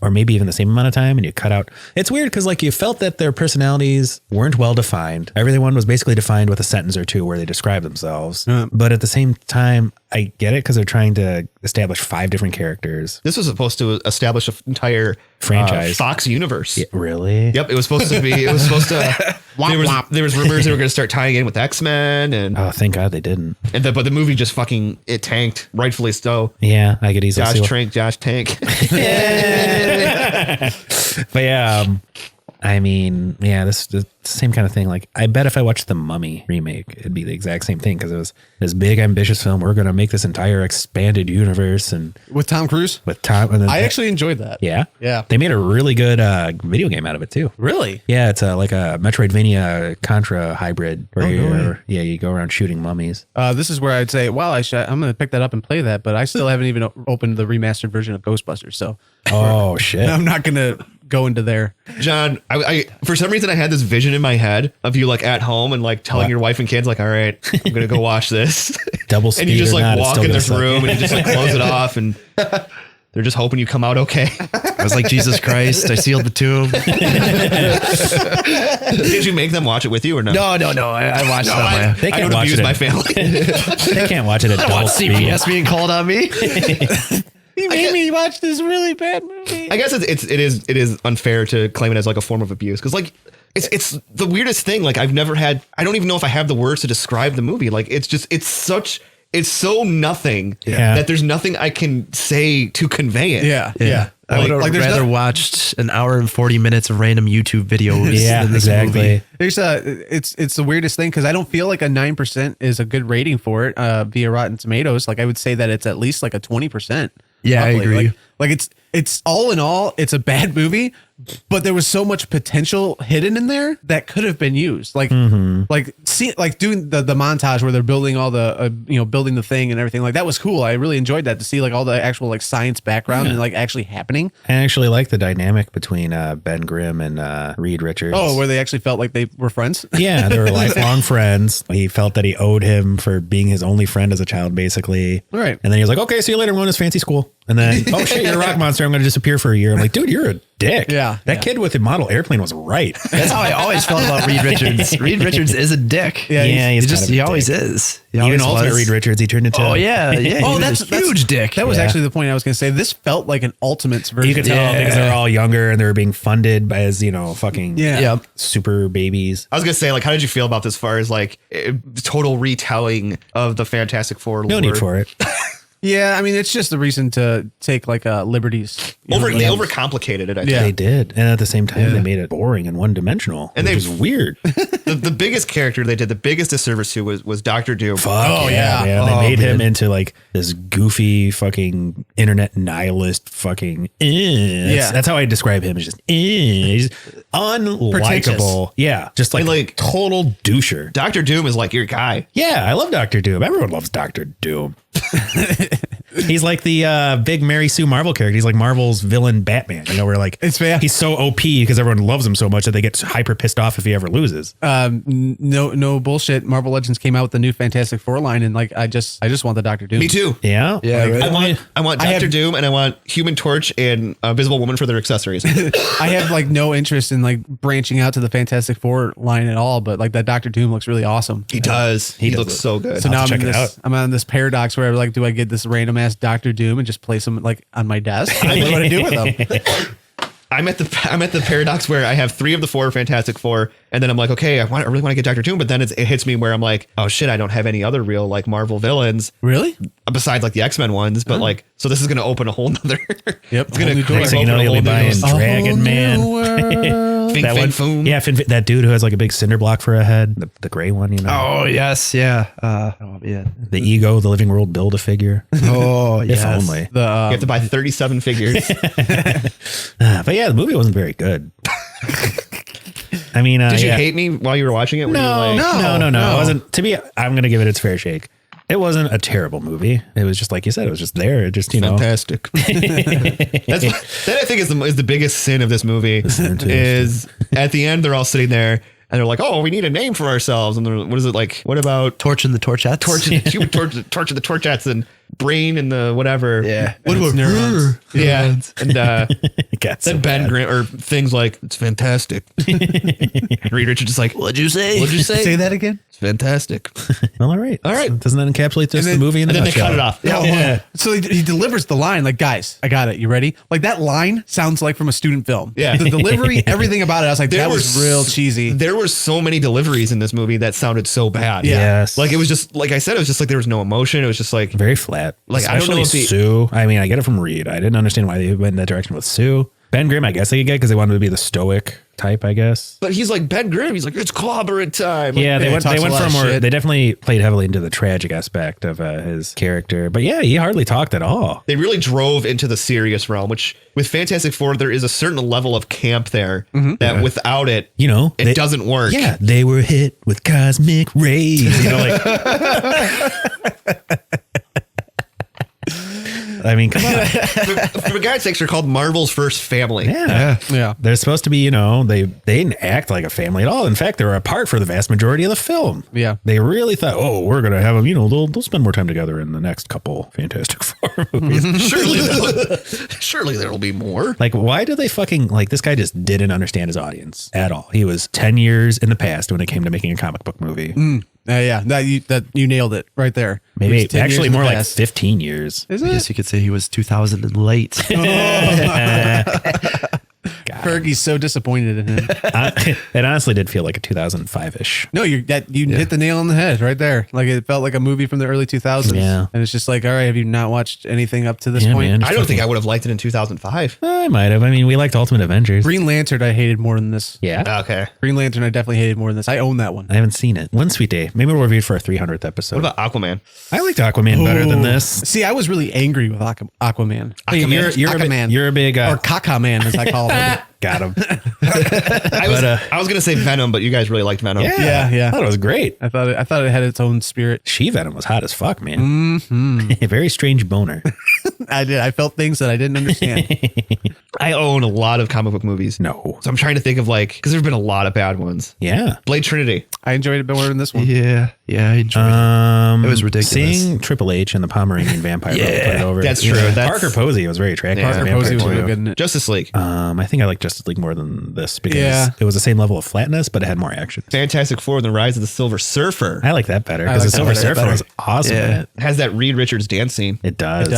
or maybe even the same amount of time. And you cut out. It's weird because like you felt that their personalities weren't well defined. Everyone was basically defined with a sentence or two where they describe themselves. But at the same time, I get it because they're trying to establish 5 different characters. This was supposed to establish an entire Franchise. Fox universe. Really? Yep, it was supposed to be. It was supposed to. There was rumors they were going to start tying in with X-Men, and Oh, thank God they didn't. but the movie just fucking it tanked, rightfully so. Yeah, I could easily see. Josh Tank. But yeah, I mean, yeah, this is the same kind of thing. Like, I bet if I watched the Mummy remake, it'd be the exact same thing because it was this big, ambitious film. We're going to make this entire expanded universe and With Tom Cruise? with Tom. And then, I actually enjoyed that. yeah, Yeah. they made a really good video game out of it too. Really? Yeah, it's like a Metroidvania Contra hybrid where you go around shooting mummies. This is where I'd say, well, I'm going to pick that up and play that, but I still haven't even opened the remastered version of Ghostbusters. So Oh shit! I'm not going to go into there. John, I for some reason I had this vision in my head of you like at home and like telling your wife and kids like, all right, I'm gonna go watch this. Double and speed you just or like not, it's walk still in gonna this suck. room and you just like close it off and they're just hoping you come out okay. I was like, Jesus Christ, I sealed the tomb. Did you make them watch it with you or no? No. I watched it on my. They I can't don't watch abuse it. my family. They can't watch it at I double watched speed. CPS being called on me. You made me watch this really bad movie. I guess it is unfair to claim it as like a form of abuse because like it's the weirdest thing. Like I don't even know if I have the words to describe the movie. Like it's so nothing that there's nothing I can say to convey it. Yeah. I would have Like, there's rather no- watched an hour and 40 minutes of random YouTube videos. Yeah, than this exactly. movie. There's it's the weirdest thing because I don't feel like a 9% is a good rating for it via Rotten Tomatoes. Like I would say that it's at least like a 20%. Yeah, I agree. Like it's all in all, it's a bad movie, but there was so much potential hidden in there that could have been used. Like like doing the montage where they're building all the building the thing and everything. Like that was cool. I really enjoyed that to see like all the actual like science background and like actually happening. I actually like the dynamic between Ben Grimm and Reed Richards. Oh, where they actually felt like they were friends. Yeah, they were lifelong friends. He felt that he owed him for being his only friend as a child, basically. Right. And then he was like, okay, see you later. I'm going to fancy school. And then, oh shit, you're a rock monster. I'm going to disappear for a year. I'm like, dude, you're a dick. Yeah. That kid with the model airplane was right. That's how I always felt about Reed Richards. Reed Richards is a dick. Yeah, He always is. He Even always Ultimate was. Reed Richards, he turned into. Oh yeah. Oh, that's a huge dick. That was Yeah. actually the point I was going to say. This felt like an Ultimates version. You could tell because they were all younger and they were being funded by as fucking Yeah. super babies. I was gonna say, like, how did you feel about this as far as like total retelling of the Fantastic Four? No need for it. Yeah, I mean, it's just a reason to take like liberties. They overcomplicated it. I think. Yeah. They did, and at the same time, they made it boring and one dimensional, And which is weird. the biggest character they did the biggest disservice to was Dr. Doom. Fuck yeah. man. They made him into like this goofy fucking internet nihilist fucking. That's how I describe him. It's just he's unlikable. Yeah, just like total doucher. Dr. Doom is like your guy. Yeah, I love Doctor Doom. Everyone loves Doctor Doom. He's like the big Mary Sue Marvel character. He's like Marvel's villain Batman. Where like he's so OP because everyone loves him so much that they get hyper pissed off if he ever loses. No bullshit. Marvel Legends came out with the new Fantastic Four line, and like I just want the Dr. Doom. Me too. Yeah, Like, I want Dr. Doom and I want Human Torch and Invisible Woman for their accessories. I have like no interest in like branching out to the Fantastic Four line at all, but like that Dr. Doom looks really awesome. He does. He looks so good. So now I'm on this paradox where like, do I get this random ass Dr. Doom and just place him like on my desk? I don't know what to do with him. I'm at the paradox where I have 3 of the 4 Fantastic Four, and then I'm like, okay, I really want to get Dr. Doom, but then it hits me where I'm like, oh shit, I don't have any other real like Marvel villains. Really? Besides like the X-Men ones, but like, so this is going to open a whole nother. Yep. It's going to Next thing you know, you'll be buying Dragon Man. That dude who has like a big cinder block for a head, the gray one, Oh yes, yeah. the Ego, the Living World Build-A-Figure. Oh If yes. only. You have to buy 37 figures. But yeah, the movie wasn't very good. I mean, Did you hate me while you were watching it? No. It wasn't. I'm going to give it its fair shake. It wasn't a terrible movie. It was just like you said. It was just there. It just fantastic. That I think is the biggest sin of this movie. Is at the end they're all sitting there and they're like, "Oh, we need a name for ourselves." And what is it like? What about Torching the Torchettes? Human Torch the Torchettes and Brain and the whatever? Yeah. What about neurons? Yeah. And got so then Ben bad. Grant or things like it's fantastic. And Reed Richards is like, What'd you say? "What'd you say? Say that again? It's fantastic." Well, all right. All right. So doesn't that encapsulate this the movie in And a then they nutshell? cut it off. Yeah. So he delivers the line like, guys, I got it. You ready? Like that line sounds like from a student film. Yeah. The delivery, everything about it. I was like, that was real cheesy. There there were so many deliveries in this movie that sounded so bad. Yes. Like it was just like I said, it was just like there was no emotion. It was just like very flat. Like especially I don't know if Sue. I mean, I get it from Reed. I didn't understand why they went in that direction with Sue. Ben Grimm, I guess they could get because they wanted to be the stoic type, I guess. But he's like Ben Grimm. He's like, it's clobbering time. Yeah, like, they went for more. They definitely played heavily into the tragic aspect of his character. But yeah, he hardly talked at all. They really drove into the serious realm, which with Fantastic Four, there is a certain level of camp there that without it, it doesn't work. Yeah, they were hit with cosmic rays. I mean, come on. For God's sakes, they're called Marvel's first family. Yeah. They're supposed to be, they didn't act like a family at all. In fact, they were apart for the vast majority of the film. Yeah. They really thought, we're going to have them, they'll spend more time together in the next couple Fantastic Four movies. Surely there'll be more. Like, why do they fucking, this guy just didn't understand his audience at all. He was 10 years in the past when it came to making a comic book movie. That you nailed it right there. Maybe actually more like 15 years. Is it? I guess you could say he was 2000 and late. Fergie's so disappointed in him. It honestly did feel like a 2005-ish. No, you hit the nail on the head right there. Like it felt like a movie from the early 2000s. Yeah. And it's just like, all right, have you not watched anything up to this point? Man, I don't think I would have liked it in 2005. I might have. I mean, we liked Ultimate Avengers. Green Lantern I hated more than this. Yeah. Okay. Green Lantern I definitely hated more than this. I own that one. I haven't seen it. One sweet day. Maybe we'll review it for our 300th episode. What about Aquaman? I liked Aquaman better than this. See, I was really angry with Aquaman. You're a big or Caca Man, as I call him. Got him. I was gonna say Venom, but you guys really liked Venom. Yeah. I thought it was great. I thought it had its own spirit. She-Venom was hot as fuck, man. A very strange boner. I did. I felt things that I didn't understand. I own a lot of comic book movies. No. So I'm trying to think of because there's been a lot of bad ones. Yeah. Blade Trinity. I enjoyed it more than this one. Yeah, I enjoyed it. It was ridiculous. Seeing Triple H and the Pomeranian Vampire put it over. That's true. Parker Posey was very attractive. Yeah. Parker Posey was really good in it. Justice League. I think I like Justice League more than this because it was the same level of flatness, but it had more action. Fantastic Four and the Rise of the Silver Surfer. I like that better because the Silver Surfer was awesome in it. It has that Reed Richards dance scene. It does.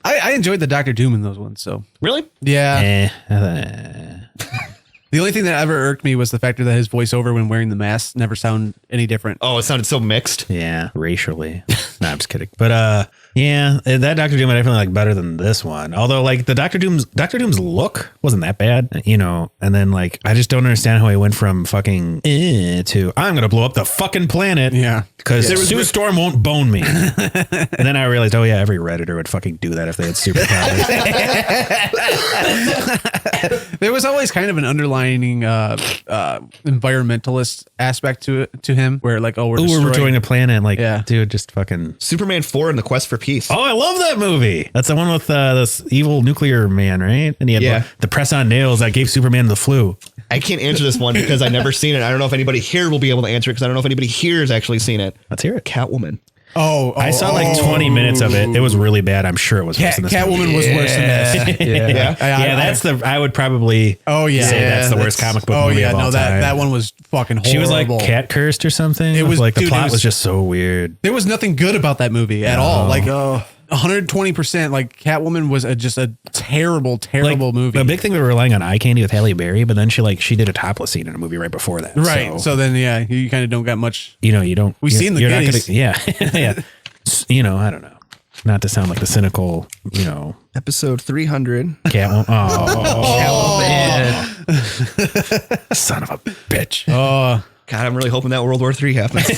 I enjoyed the Doctor Doom in those ones. So Really? yeah. The only thing that ever irked me was the fact that his voiceover when wearing the mask never sound any different. Oh, it sounded so mixed. Yeah, racially. No, I'm just kidding. But yeah, that Doctor Doom I definitely like better than this one. Although like the Doctor Doom's look wasn't that bad, and then I just don't understand how he went from fucking to I'm gonna blow up the fucking planet. Yeah. Because Sue Storm won't bone me. And then I realized, every Redditor would fucking do that if they had superpowers. There was always kind of an underlining environmentalist aspect to him, where we're destroying a planet. Dude, just fucking Superman 4 and the Quest for Peace. Oh, I love that movie. That's the one with this evil nuclear man, right? And he had the press-on nails that gave Superman the flu. I can't answer this one because I've never seen it. I don't know if anybody here will be able to answer it because I don't know if anybody here has actually seen it. Let's hear it. Catwoman. I saw 20 minutes of it. It was really bad. I'm sure it was worse than this. Catwoman was worse than this. I would probably say that's the worst comic book movie of all time. That one was fucking horrible. She was cat cursed or something. It was the plot was just so weird. There was nothing good about that movie at all. 120%. Catwoman was just a terrible movie. The big thing we were relying on eye candy with Halle Berry, but then she did a topless scene in a movie right before that. Right. So then you kind of don't got much. You don't. We've seen the goodies. Yeah. I don't know. Not to sound like the cynical, Episode 300. Catwoman. Oh, Catwoman. Son of a bitch. Oh. God, I'm really hoping that World War III happens.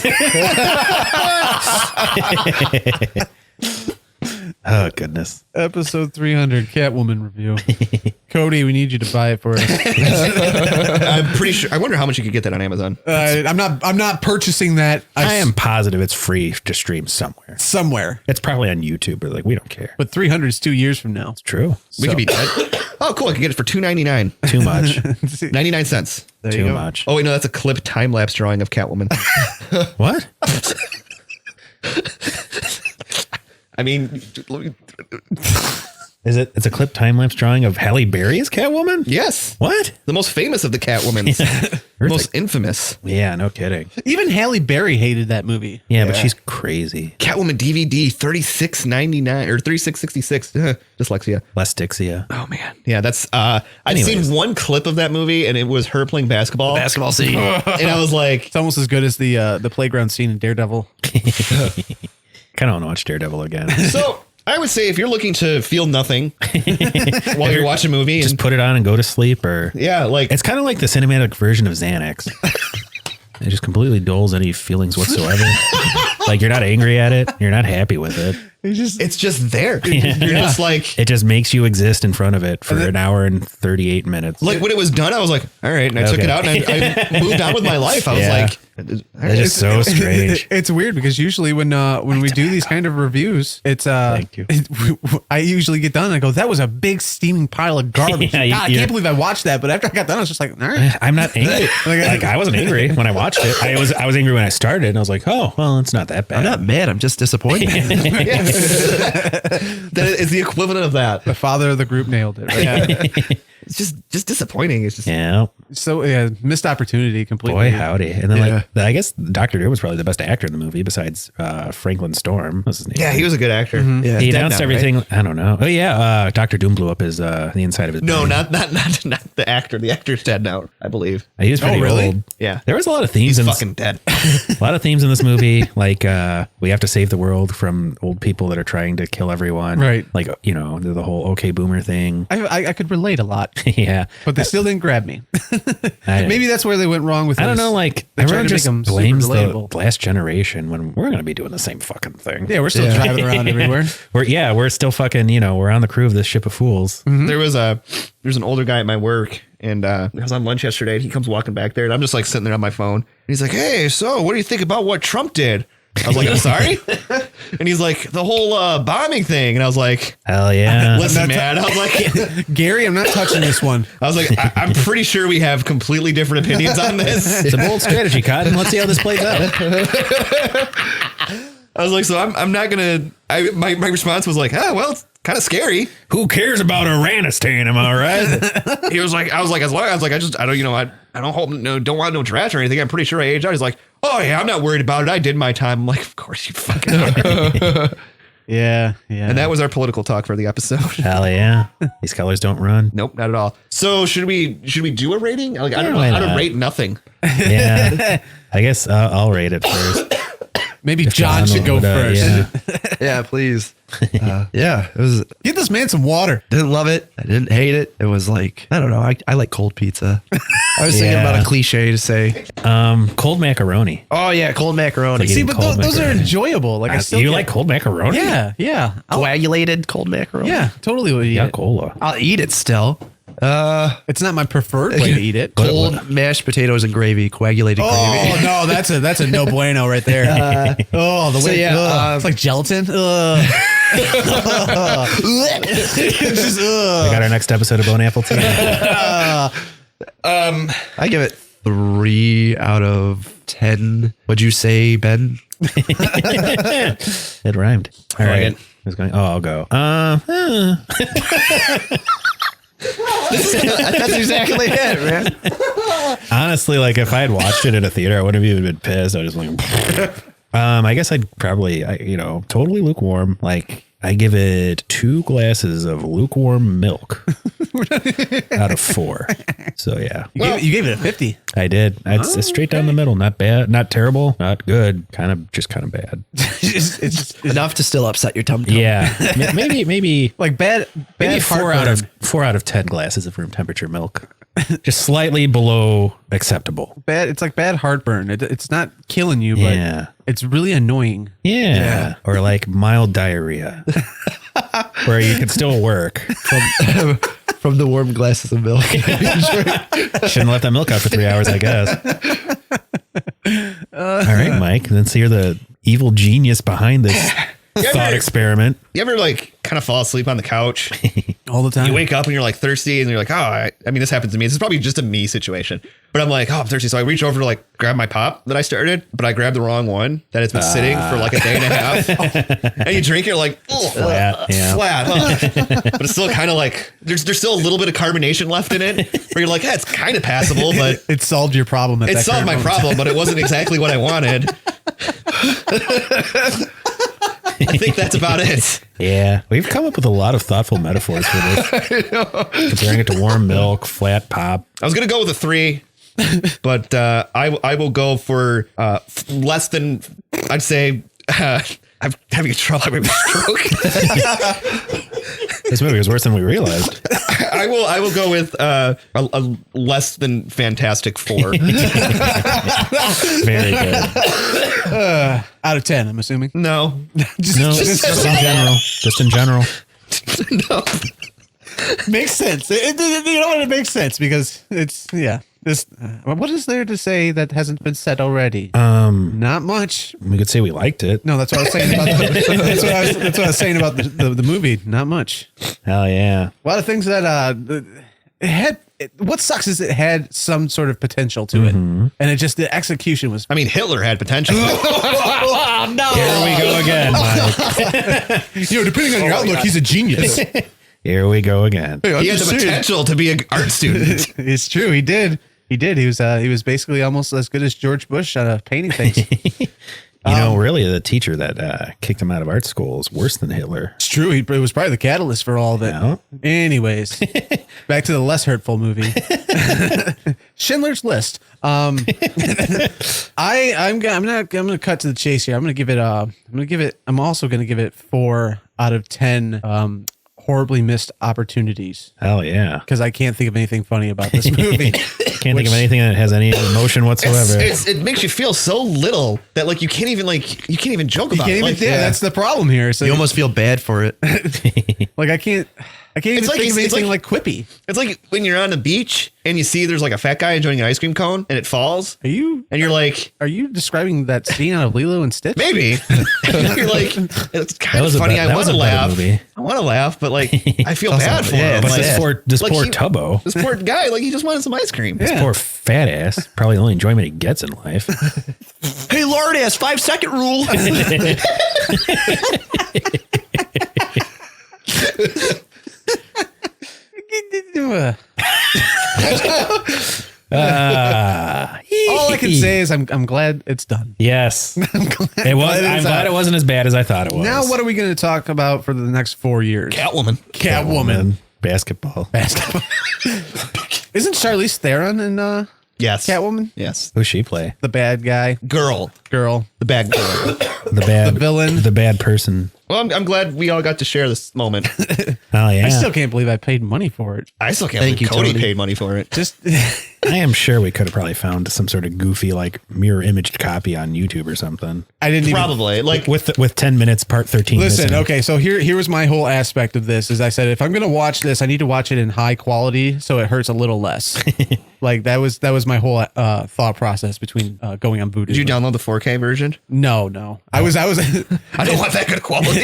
Oh, goodness. Episode 300, Catwoman review. Cody, we need you to buy it for us. I'm pretty sure. I wonder how much you could get that on Amazon. I'm not purchasing that. I am positive it's free to stream somewhere. It's probably on YouTube, but we don't care. But 300 is 2 years from now. It's true. We could be dead. Oh, cool. I could get it for $2.99. Too much. 99 cents. Too much. Oh, wait, no, that's a clip time-lapse drawing of Catwoman. What? I mean, Is it? It's a clip time lapse drawing of Halle Berry as Catwoman. Yes. What? The most famous of the Catwomans. Most infamous. Yeah, no kidding. Even Halle Berry hated that movie. Yeah, but she's crazy. Catwoman DVD $36.99 or $36.66. Dyslexia. Lastixia. Oh man. Yeah, that's I've seen one clip of that movie and it was her playing basketball. Basketball scene. And I was like, It's almost as good as the playground scene in Daredevil. Kind of want to watch Daredevil again. so I would say if you're looking to feel nothing while you're watching a movie, Just and put it on and go to sleep, or like it's kind of like the cinematic version of Xanax. It just completely dulls any feelings whatsoever. Like you're not angry at it, you're not happy with it. it's just there. You're just like, It just makes you exist in front of it for an hour and 38 minutes. like when it was done, I was like, all right, and I took it out and I moved on with my life. I was like, It's just so strange. It's weird because usually when we do these kind of reviews, it's Thank you. I usually get done and I go, that was a big steaming pile of garbage. Yeah, God, I can't believe I watched that. But after I got done, I was just like, all right. I'm not angry. Like I wasn't angry when I watched it. I was angry when I started, and I was like, oh, well, it's not that bad. I'm not mad. I'm just disappointed. that is the equivalent of that. The father of the group nailed it. Right? It's just disappointing. It's just Yeah. So missed opportunity completely. Boy, howdy. And then I guess Dr. Doom was probably the best actor in the movie besides Franklin Storm. What's his name? yeah, he was a good actor. Yeah. He He's dead announced now, everything. right? I don't know. Oh yeah, Dr. Doom blew up his the inside of his No, brain. not the actor. The actor's dead now, I believe. He was pretty really? old. Yeah. There was a lot of themes He's in fucking dead. a lot of themes in this movie, like we have to save the world from old people that are trying to kill everyone. Right. Like the whole okay boomer thing. I could relate a lot, Yeah. but they still didn't grab me. Maybe that's where they went wrong with I don't this. know, like They tried everyone to make just them super blames the relatable. last generation when we're going to be doing the same fucking thing. Yeah, we're still driving around everywhere. We're still fucking, we're on the crew of this ship of fools. There's an older guy at my work, and I was on lunch yesterday, and he comes walking back there, and I'm just like sitting there on my phone. And he's like, "Hey, so what do you think about what Trump did?" I was like, "I'm sorry," and he's like, "The whole bombing thing," and I was like, Hell yeah. "Listen, man," I was like, Gary, I'm not touching this one. I'm pretty sure we have completely different opinions on this. It's a bold strategy, Cotton. Let's see how this plays out. I was like, so I'm not gonna. My response was like, "Oh, well, it's kind of scary." Who cares about Iranistan? Am I right? He was like, I was like, I don't want no trash or anything. I'm pretty sure I aged out. He's like, "Oh yeah, I'm not worried about it. I did my time." I'm like, "Of course you fucking are." Yeah. And that was our political talk for the episode. Hell yeah. These colors don't run. Nope, not at all. So should we do a rating? Like, I don't know why how to not? rate nothing. Yeah. I guess I'll rate it first. Maybe John should go would, first. yeah. Yeah, please. Yeah, it was. Get this man some water. Didn't love it. I didn't hate it. It was like, I don't know. I like cold pizza. I was thinking Yeah. about a cliche to say. Cold macaroni. Oh yeah, cold macaroni. Like See, eating but cold those are macaroni. enjoyable. Like I still You get- like cold macaroni? Yeah. Coagulated cold macaroni. Yeah, totally would eat Yeah, it. cola. I'll eat it still. It's not my preferred way to eat it. Cold mashed potatoes and gravy, coagulated gravy. Oh no, that's a no bueno right there. The way it's like gelatin. It's just, We got our next episode of Bone Apple Tea. I give it 3 out of 10. What'd you say, Ben? It rhymed. All right. Who's going? Oh, I'll go. That's exactly it, man. Honestly, like if I had watched it in a theater, I wouldn't have even been pissed. I was just like, I guess I'd probably, totally lukewarm. Like I give it 2 glasses of lukewarm milk out of 4. So yeah, you gave it a 50. I did. It's straight down the middle. Not bad, not terrible, not good. Kind of bad. it's just Enough to still upset your tum tum. Yeah, maybe like bad 4 out of 10 glasses of room temperature milk. Just slightly below acceptable. bad. It's like bad heartburn. It's not killing you, Yeah. but it's really annoying. Yeah. Or like mild diarrhea where you can still work. From the warm glasses of milk. Shouldn't let that milk out for 3 hours, I guess. All right, Mike. Then so you're the evil genius behind this thought experiment. You ever like kind of fall asleep on the couch All the time. You wake up and you're like thirsty and you're like, oh, I mean, this happens to me. This is probably just a me situation, but I'm like, oh, I'm thirsty. So I reach over to like grab my pop that I started, but I grabbed the wrong one that has been sitting for like a day and a half. And you drink it, you're like, oh, flat. Huh? But it's still kind of like, there's still a little bit of carbonation left in it where you're like, yeah, it's kind of passable, but it solved your problem. It solved my problem, but it wasn't exactly what I wanted. I think that's about it. Yeah. We've come up with a lot of thoughtful metaphors for this. Comparing it to warm milk, flat pop. I was going to go with a 3, but I will go for less than, I'd say, I'm having trouble with a stroke. This movie was worse than we realized. I will go with a less than fantastic 4. Very good. Out of 10, I'm assuming. No. Just in general. Just in general. No. Makes sense. You know what? It makes sense because it's, yeah. This, what is there to say that hasn't been said already? Not much. We could say we liked it. No, that's what I was saying about that's what I was saying about the movie. Not much. Hell yeah. A lot of things that it had. What sucks is it had some sort of potential to it, and it just the execution was. I mean, Hitler had potential. Oh, no. Here we go again, Mike. Depending on your outlook, he's a genius. Here we go again. He had the potential to be an art student. It's true. He did. He was basically almost as good as George Bush at painting things. Really, the teacher that kicked him out of art school is worse than Hitler. It's true. It was probably the catalyst for all of it. Yeah. Anyways, back to the less hurtful movie, Schindler's List. I'm gonna cut to the chase here. I'm also gonna give it 4 out of 10. Horribly missed opportunities. Hell yeah. Because I can't think of anything funny about this movie. Can't think of anything that has any emotion whatsoever. It makes you feel so little that like you can't even joke about it. That's the problem here. So You almost feel bad for it. like I can't even think of anything like quippy. It's like when you're on the beach and you see there's like a fat guy enjoying an ice cream cone and it falls. Are you describing that scene out of Lilo and Stitch? Maybe. You're like, it's kind of funny. I want to laugh. I want to laugh, but like I feel bad for him. But like, this poor Tubbo. This poor guy, like he just wanted some ice cream. This poor fat ass. Probably the only enjoyment he gets in life. Hey, lard ass, 5-second rule. All I can say is I'm glad it's done. Yes. I'm glad it wasn't as bad as I thought it was. Now what are we going to talk about for the next 4 years? Catwoman. Basketball. Isn't Charlize Theron in Yes. Catwoman? Yes. Who's she play? The bad guy. Girl. The bad girl. The villain. The bad person. Well, I'm glad we all got to share this moment. Oh yeah. I still can't believe I paid money for it. I still can't believe Cody paid money for it. Just I am sure we could have probably found some sort of goofy like mirror imaged copy on YouTube or something. I didn't probably like with 10 minutes part 13. Listen, missing. okay, so here was my whole aspect of this. Is I said if I'm gonna watch this, I need to watch it in high quality so it hurts a little less. Like that was my whole thought process between going on Voodoo. Did you download the 4K version? No. I was I don't want that good quality.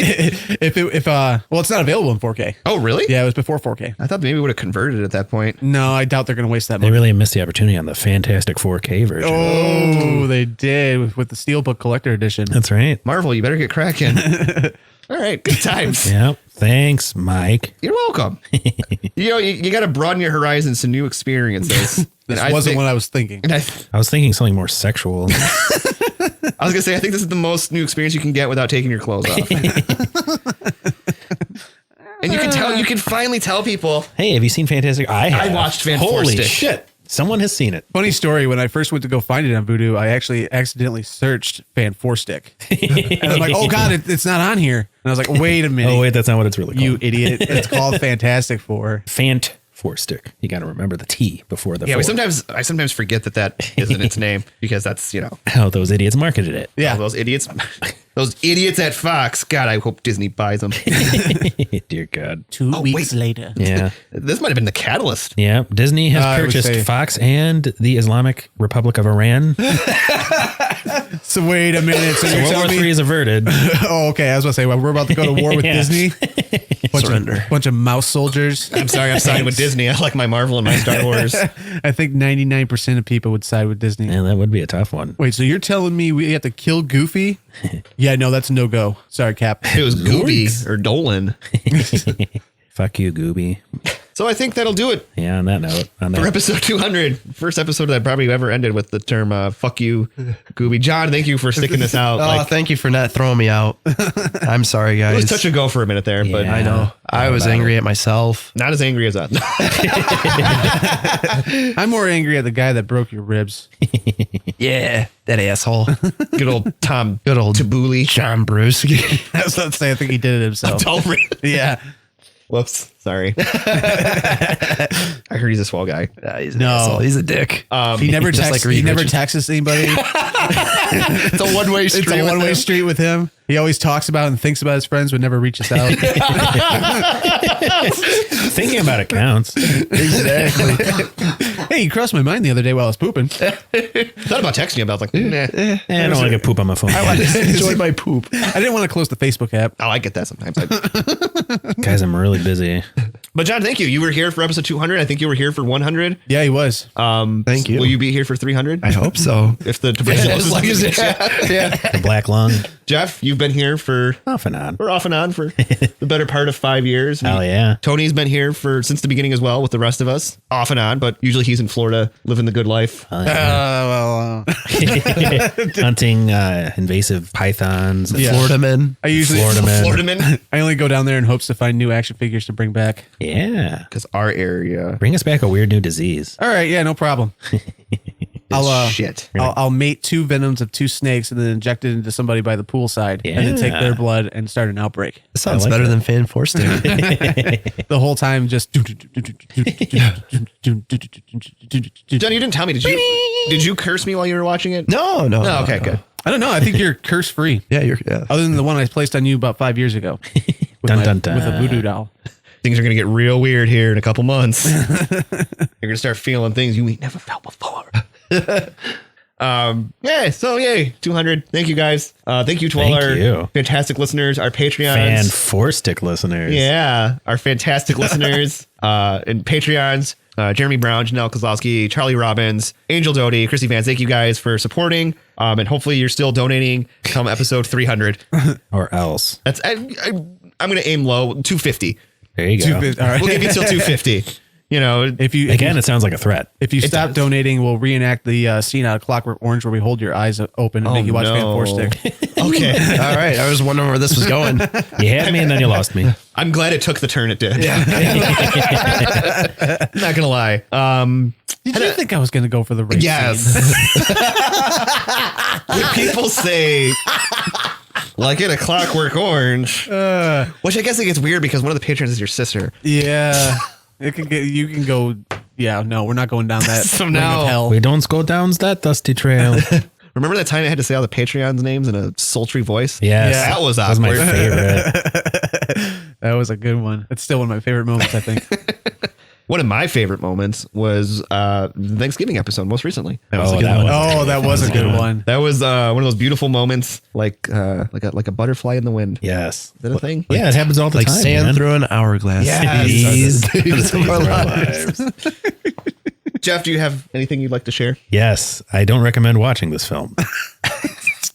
Well, it's not available in 4K. Oh, really? Yeah, it was before 4K. I thought maybe we would have converted at that point. No, I doubt they're going to waste that They money. really missed the opportunity on the fantastic 4K version. Oh, they did with the Steelbook Collector Edition. That's right. Marvel, you better get cracking. All right, good times. Yep. Thanks, Mike. You're welcome. You got to broaden your horizons to new experiences. This wasn't what I was thinking. I was thinking something more sexual. I was gonna say, I think this is the most new experience you can get without taking your clothes off. And you can finally tell people, Hey, have you seen Fantastic? I watched Fan4stic. Holy shit. Someone has seen it. Funny story, when I first went to go find it on Voodoo, I actually accidentally searched Fan4stic. And I'm like, oh God, it's not on here. And I was like, wait a minute. Oh, wait, that's not what it's really called. You idiot. It's called Fantastic Four. Fant4stic. You got to remember the T before the yeah, four. I sometimes forget that isn't its name because that's, How those idiots marketed it. Yeah. all those idiots. Those idiots at Fox. God, I hope Disney buys them. Dear God. 2 weeks later. Yeah. This might have been the catalyst. Yeah. Disney has I would purchased say- Fox and the Islamic Republic of Iran. So wait a minute. So So you're World War telling III me? is averted. Oh, okay. I was going to say, well, we're about to go to war with Yeah. Disney. Surrender. Bunch of mouse soldiers. I'm sorry, I'm siding with Disney. I like my Marvel and my Star Wars. I think 99% of people would side with Disney. Man, that would be a tough one. Wait, so you're telling me we have to kill Goofy? Yeah, no, that's a no-go. Sorry, Cap. It was Gooby or Dolan. Fuck you, Gooby. So I think that'll do it Yeah, on that note. for episode 200. First episode that probably ever ended with the term fuck you, Gooby. John, thank you for sticking this out. Oh, thank you for not throwing me out. I'm sorry, it guys. was touch and go for a minute there, but Yeah. I know. I was angry at myself. not as angry as us. I'm more angry at the guy that broke your ribs. Yeah, that asshole. Good old Tom Good old Tabuli. John Bruce. I was about to say, I think he did it himself. Yeah. Whoops. Sorry. I heard he's a swell guy. He's an No. asshole. He's a dick. He never Just texts. like Reed He never Richards. texts anybody. It's a one-way street. It's a one-way street with him. He always talks about and thinks about his friends, but never reaches out. Thinking about it counts. Hey, you crossed my mind the other day while I was pooping. Thought about texting you about like, nah. I don't want to get poop on my phone. I enjoyed my poop. I didn't want to close the Facebook app. Oh, I get that sometimes. Guys, I'm really busy. But John, thank you. You were here for episode 200. I think you were here for 100. Yeah, he was. Thank you. Will you be here for 300? I hope so. If the tuberculosis The black lung. Jeff, you've been here for Off and on. we're off and on for the better part of 5 years. Hell yeah. Tony's been here for since the beginning as well with the rest of us, off and on, but usually he's in Florida living the good life. Hunting invasive pythons. Yeah. Florida man. I usually Florida man. Florida man, I only go down there in hopes to find new action figures to bring back. Yeah. because our area Bring us back a weird new disease. All right, yeah, no problem. is shit. I'll mate 2 venoms of 2 snakes and then inject it into somebody by the poolside and then take Yeah. their blood and start an outbreak. That sounds like better that. than Fan-Bore-Stic. The whole time just John, you didn't tell me. Did you curse me while you were watching it? No. Oh, okay, good. I don't know. I think you're curse free. Yeah, yeah. Other than the one I placed on you about 5 years ago. With, Dun, dun, dun. with a voodoo doll. Things are gonna get real weird here in a couple months. You're gonna start feeling things you ain't never felt before. Yeah, so yay, 200. Thank you guys. Thank you to all Thank our you. fantastic listeners, our Patreons. Fan-Bore-Stic listeners. Yeah, our fantastic listeners and Patreons. Jeremy Brown, Janelle Kozlowski, Charlie Robbins, Angel Doty, Chrissy Vance. Thank you guys for supporting. And hopefully you're still donating come episode 300. Or else. That's I'm going to aim low, 250. There you go. All right. We'll give you till 250. You know, If you Again, it sounds like a threat. if you It stop does. donating, we'll reenact the scene out of Clockwork Orange where we hold your eyes open and make you watch Fan-Bore-Stic. okay. All right. I was wondering where this was going. You had me and then you lost me. I'm glad it took the turn it did. Not gonna lie. Did you think I was going to go for the race? Yes. When people say, like in a Clockwork Orange, which I guess it gets weird because one of the patrons is your sister. Yeah. It can get, you can go. Yeah, no, we're not going down that. So ring now- of hell. We don't go down that dusty trail. Remember that time I had to say all the Patreons' names in a sultry voice? Yes. Yeah. That was That was my awkward. favorite. That was a good one. It's still one of my favorite moments, I think. One of my favorite moments was the Thanksgiving episode most recently. That was a good one. Oh, that was a good one. That was one of those beautiful moments, like a butterfly in the wind. Yes. Is that a thing? Yeah, it happens all the Like time. sand man. through an hourglass. Yes. These are our lives. Jeff, do you have anything you'd like to share? Yes, I don't recommend watching this film.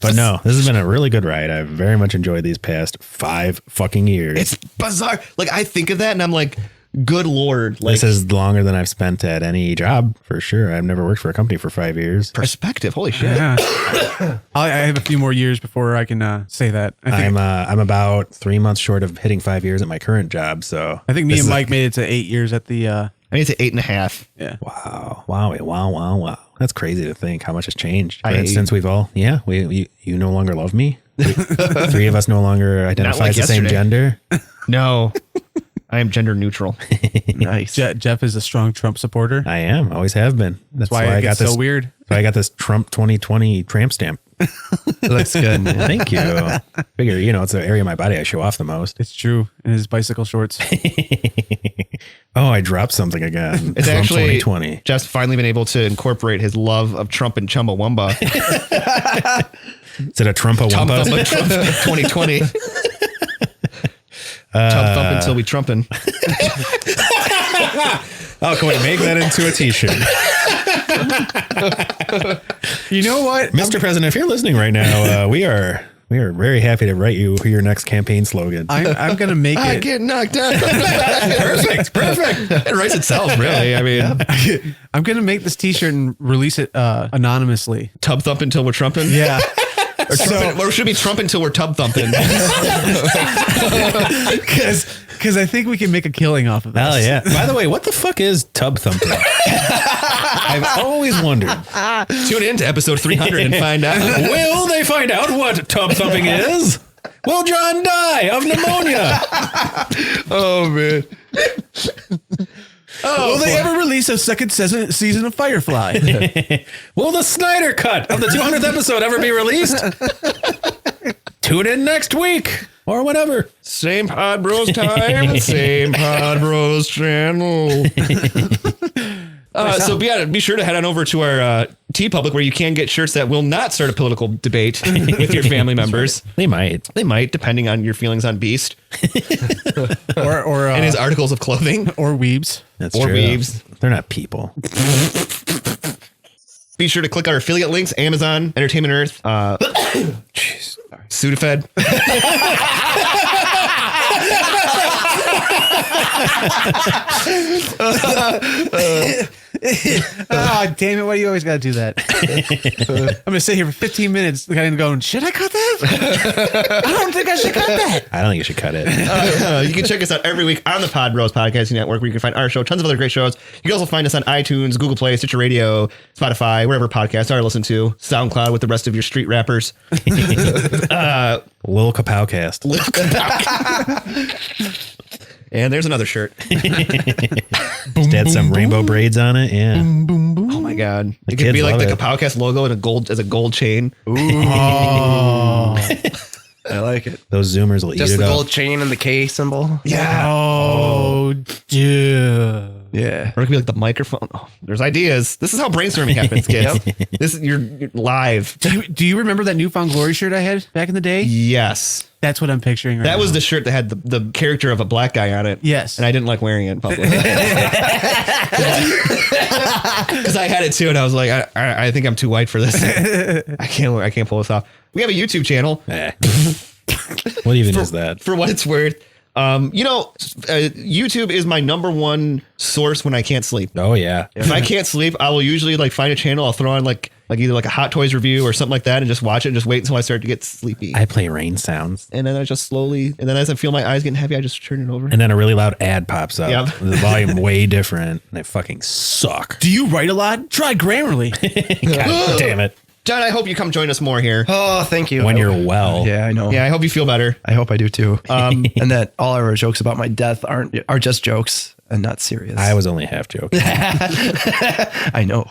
But no, this has been a really good ride. I've very much enjoyed these past 5 fucking years. It's bizarre. Like I think of that and I'm like, good Lord. Like This is longer than I've spent at any job for sure. I've never worked for a company for 5 years. perspective. Holy shit. Yeah. I have a few more years before I can say that. I think, I'm about 3 months short of hitting 5 years at my current job. So I think me this and is Mike made it to 8 years at the. I need to 8.5. Yeah. wow. That's crazy to think how much has changed. For I- instance, we've all you no longer love me. 3 of us no longer identify like as the same yesterday. gender. No, I am gender neutral. Nice. Jeff is a strong Trump supporter. I am, always have been. That's Why it I got gets this so weird. So I got this Trump 2020 tramp stamp. It looks good. Man. Thank you. Figure, it's the area of my body I show off the most. It's true. In his bicycle shorts. Oh, I dropped something again. It's from actually 2020. Jeff's finally been able to incorporate his love of Trump and Chumbawamba. Is it a Trumpa-Wumpa? Trump 2020. Tub thump until we trumpin'. Oh, can we make that into a t-shirt? You know what? Mr. President, if you're listening right now, we are very happy to write you your next campaign slogan. I'm going to make I it. get knocked out. Perfect. It writes itself, really. I mean, I'm going to make this t-shirt and release it anonymously. tub thump until we're trumping. Yeah. Or should be Trump until we're tub thumping. Because I think we can make a killing off of this. Hell yeah. By the way, what the fuck is tub thumping? I've always wondered. Tune in to episode 300 and find out. Will they find out what tub thumping is? Will John die of pneumonia? Oh, man. Will they ever release a second season of Firefly? Will the Snyder cut of the 200th episode ever be released? Tune in next week or whatever. Same Pod Bros time, same Pod Bros channel. So be sure to head on over to our TeePublic where you can get shirts that will not start a political debate with your family members. They might. They might, depending on your feelings on Beast or and his articles of clothing. or weebs. That's Or true. weaves. They're not people. Be sure to click our affiliate links, Amazon, Entertainment Earth, Jeez. Sudafed. Oh, damn it. Why do you always got to do that? I'm going to sit here for 15 minutes kind of going, should I cut that? I don't think I should cut that. I don't think you should cut it. You can check us out every week on the Pod Bros Podcasting Network, where you can find our show, tons of other great shows. You can also find us on iTunes, Google Play, Stitcher Radio, Spotify, wherever podcasts are listened to, SoundCloud with the rest of your street rappers. Lil Kapowcast. And there's another shirt. Just add some rainbow braids on it. Yeah. Oh my God. It could kids be like love the it. Kapowcast logo as a gold chain. Oh. I like it. Those Zoomers will Just eat it the up. gold chain and the K symbol. Yeah. Oh, dude. Yeah. Or it could be like the microphone. Oh, there's ideas. This is how brainstorming happens, kids. This is you're live. Do you remember that Newfound Glory shirt I had back in the day? Yes. That's what I'm picturing right That now. was the shirt that had the character of a black guy on it. Yes. And I didn't like wearing it in public. Because I had it too, and I was like, I think I'm too white for this. I can't pull this off. We have a YouTube channel. What even is that? For what it's worth. YouTube is my number one source when I can't sleep. Oh, yeah. If I can't sleep, I will usually like find a channel. I'll throw on like either like a Hot Toys review or something like that and just watch it and just wait until I start to get sleepy. I play rain sounds. And then I just slowly, and then as I feel my eyes getting heavy, I just turn it over. And then a really loud ad pops up. Yep. The volume way different. And they fucking suck. Do you write a lot? Try Grammarly. God damn it. John, I hope you come join us more here. Oh, thank you. When you're well. Yeah, I know. Yeah, I hope you feel better. I hope I do too. And that all our jokes about my death are just jokes and not serious. I was only half joking. I know.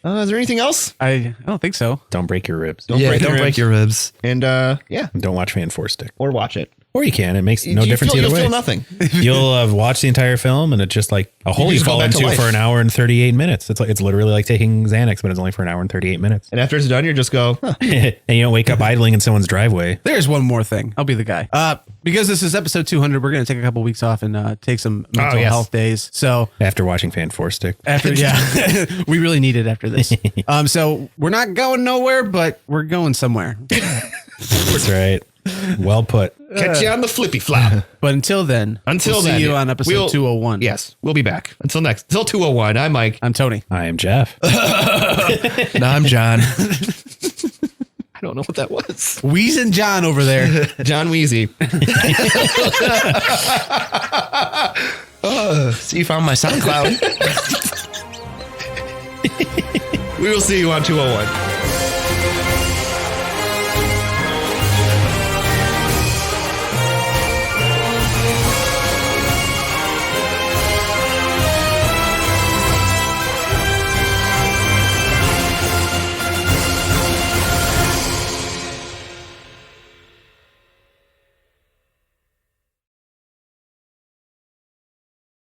Is there anything else? I don't think so. Don't break your ribs. Don't break your ribs. ribs. And yeah, Don't watch Fan-4-Stic. or watch it. Or you can. It makes no You difference feel, either you'll way. feel nothing. You'll have watched the entire film and it's just like a hole you just go fall back to into life. for an hour and 38 minutes. It's literally like taking Xanax, but it's only for an hour and 38 minutes. And after it's done, you just go, huh. And you don't wake up idling in someone's driveway. There's one more thing. I'll be the guy. Because this is episode 200, we're going to take a couple weeks off and take some mental yes. health days. So After watching Fan-4-Stic. after, yeah, we really need it after this. So we're not going nowhere, but we're going somewhere. That's right. Well put. Catch you on the flippy flop. But until then, we'll see you on episode 201. Yes, we'll be back. Until 201. I'm Mike. I'm Tony. I am Jeff. And I'm John. I don't know what that was. Wheeze and John over there. John Wheezy. So you found my SoundCloud. We will see you on 201.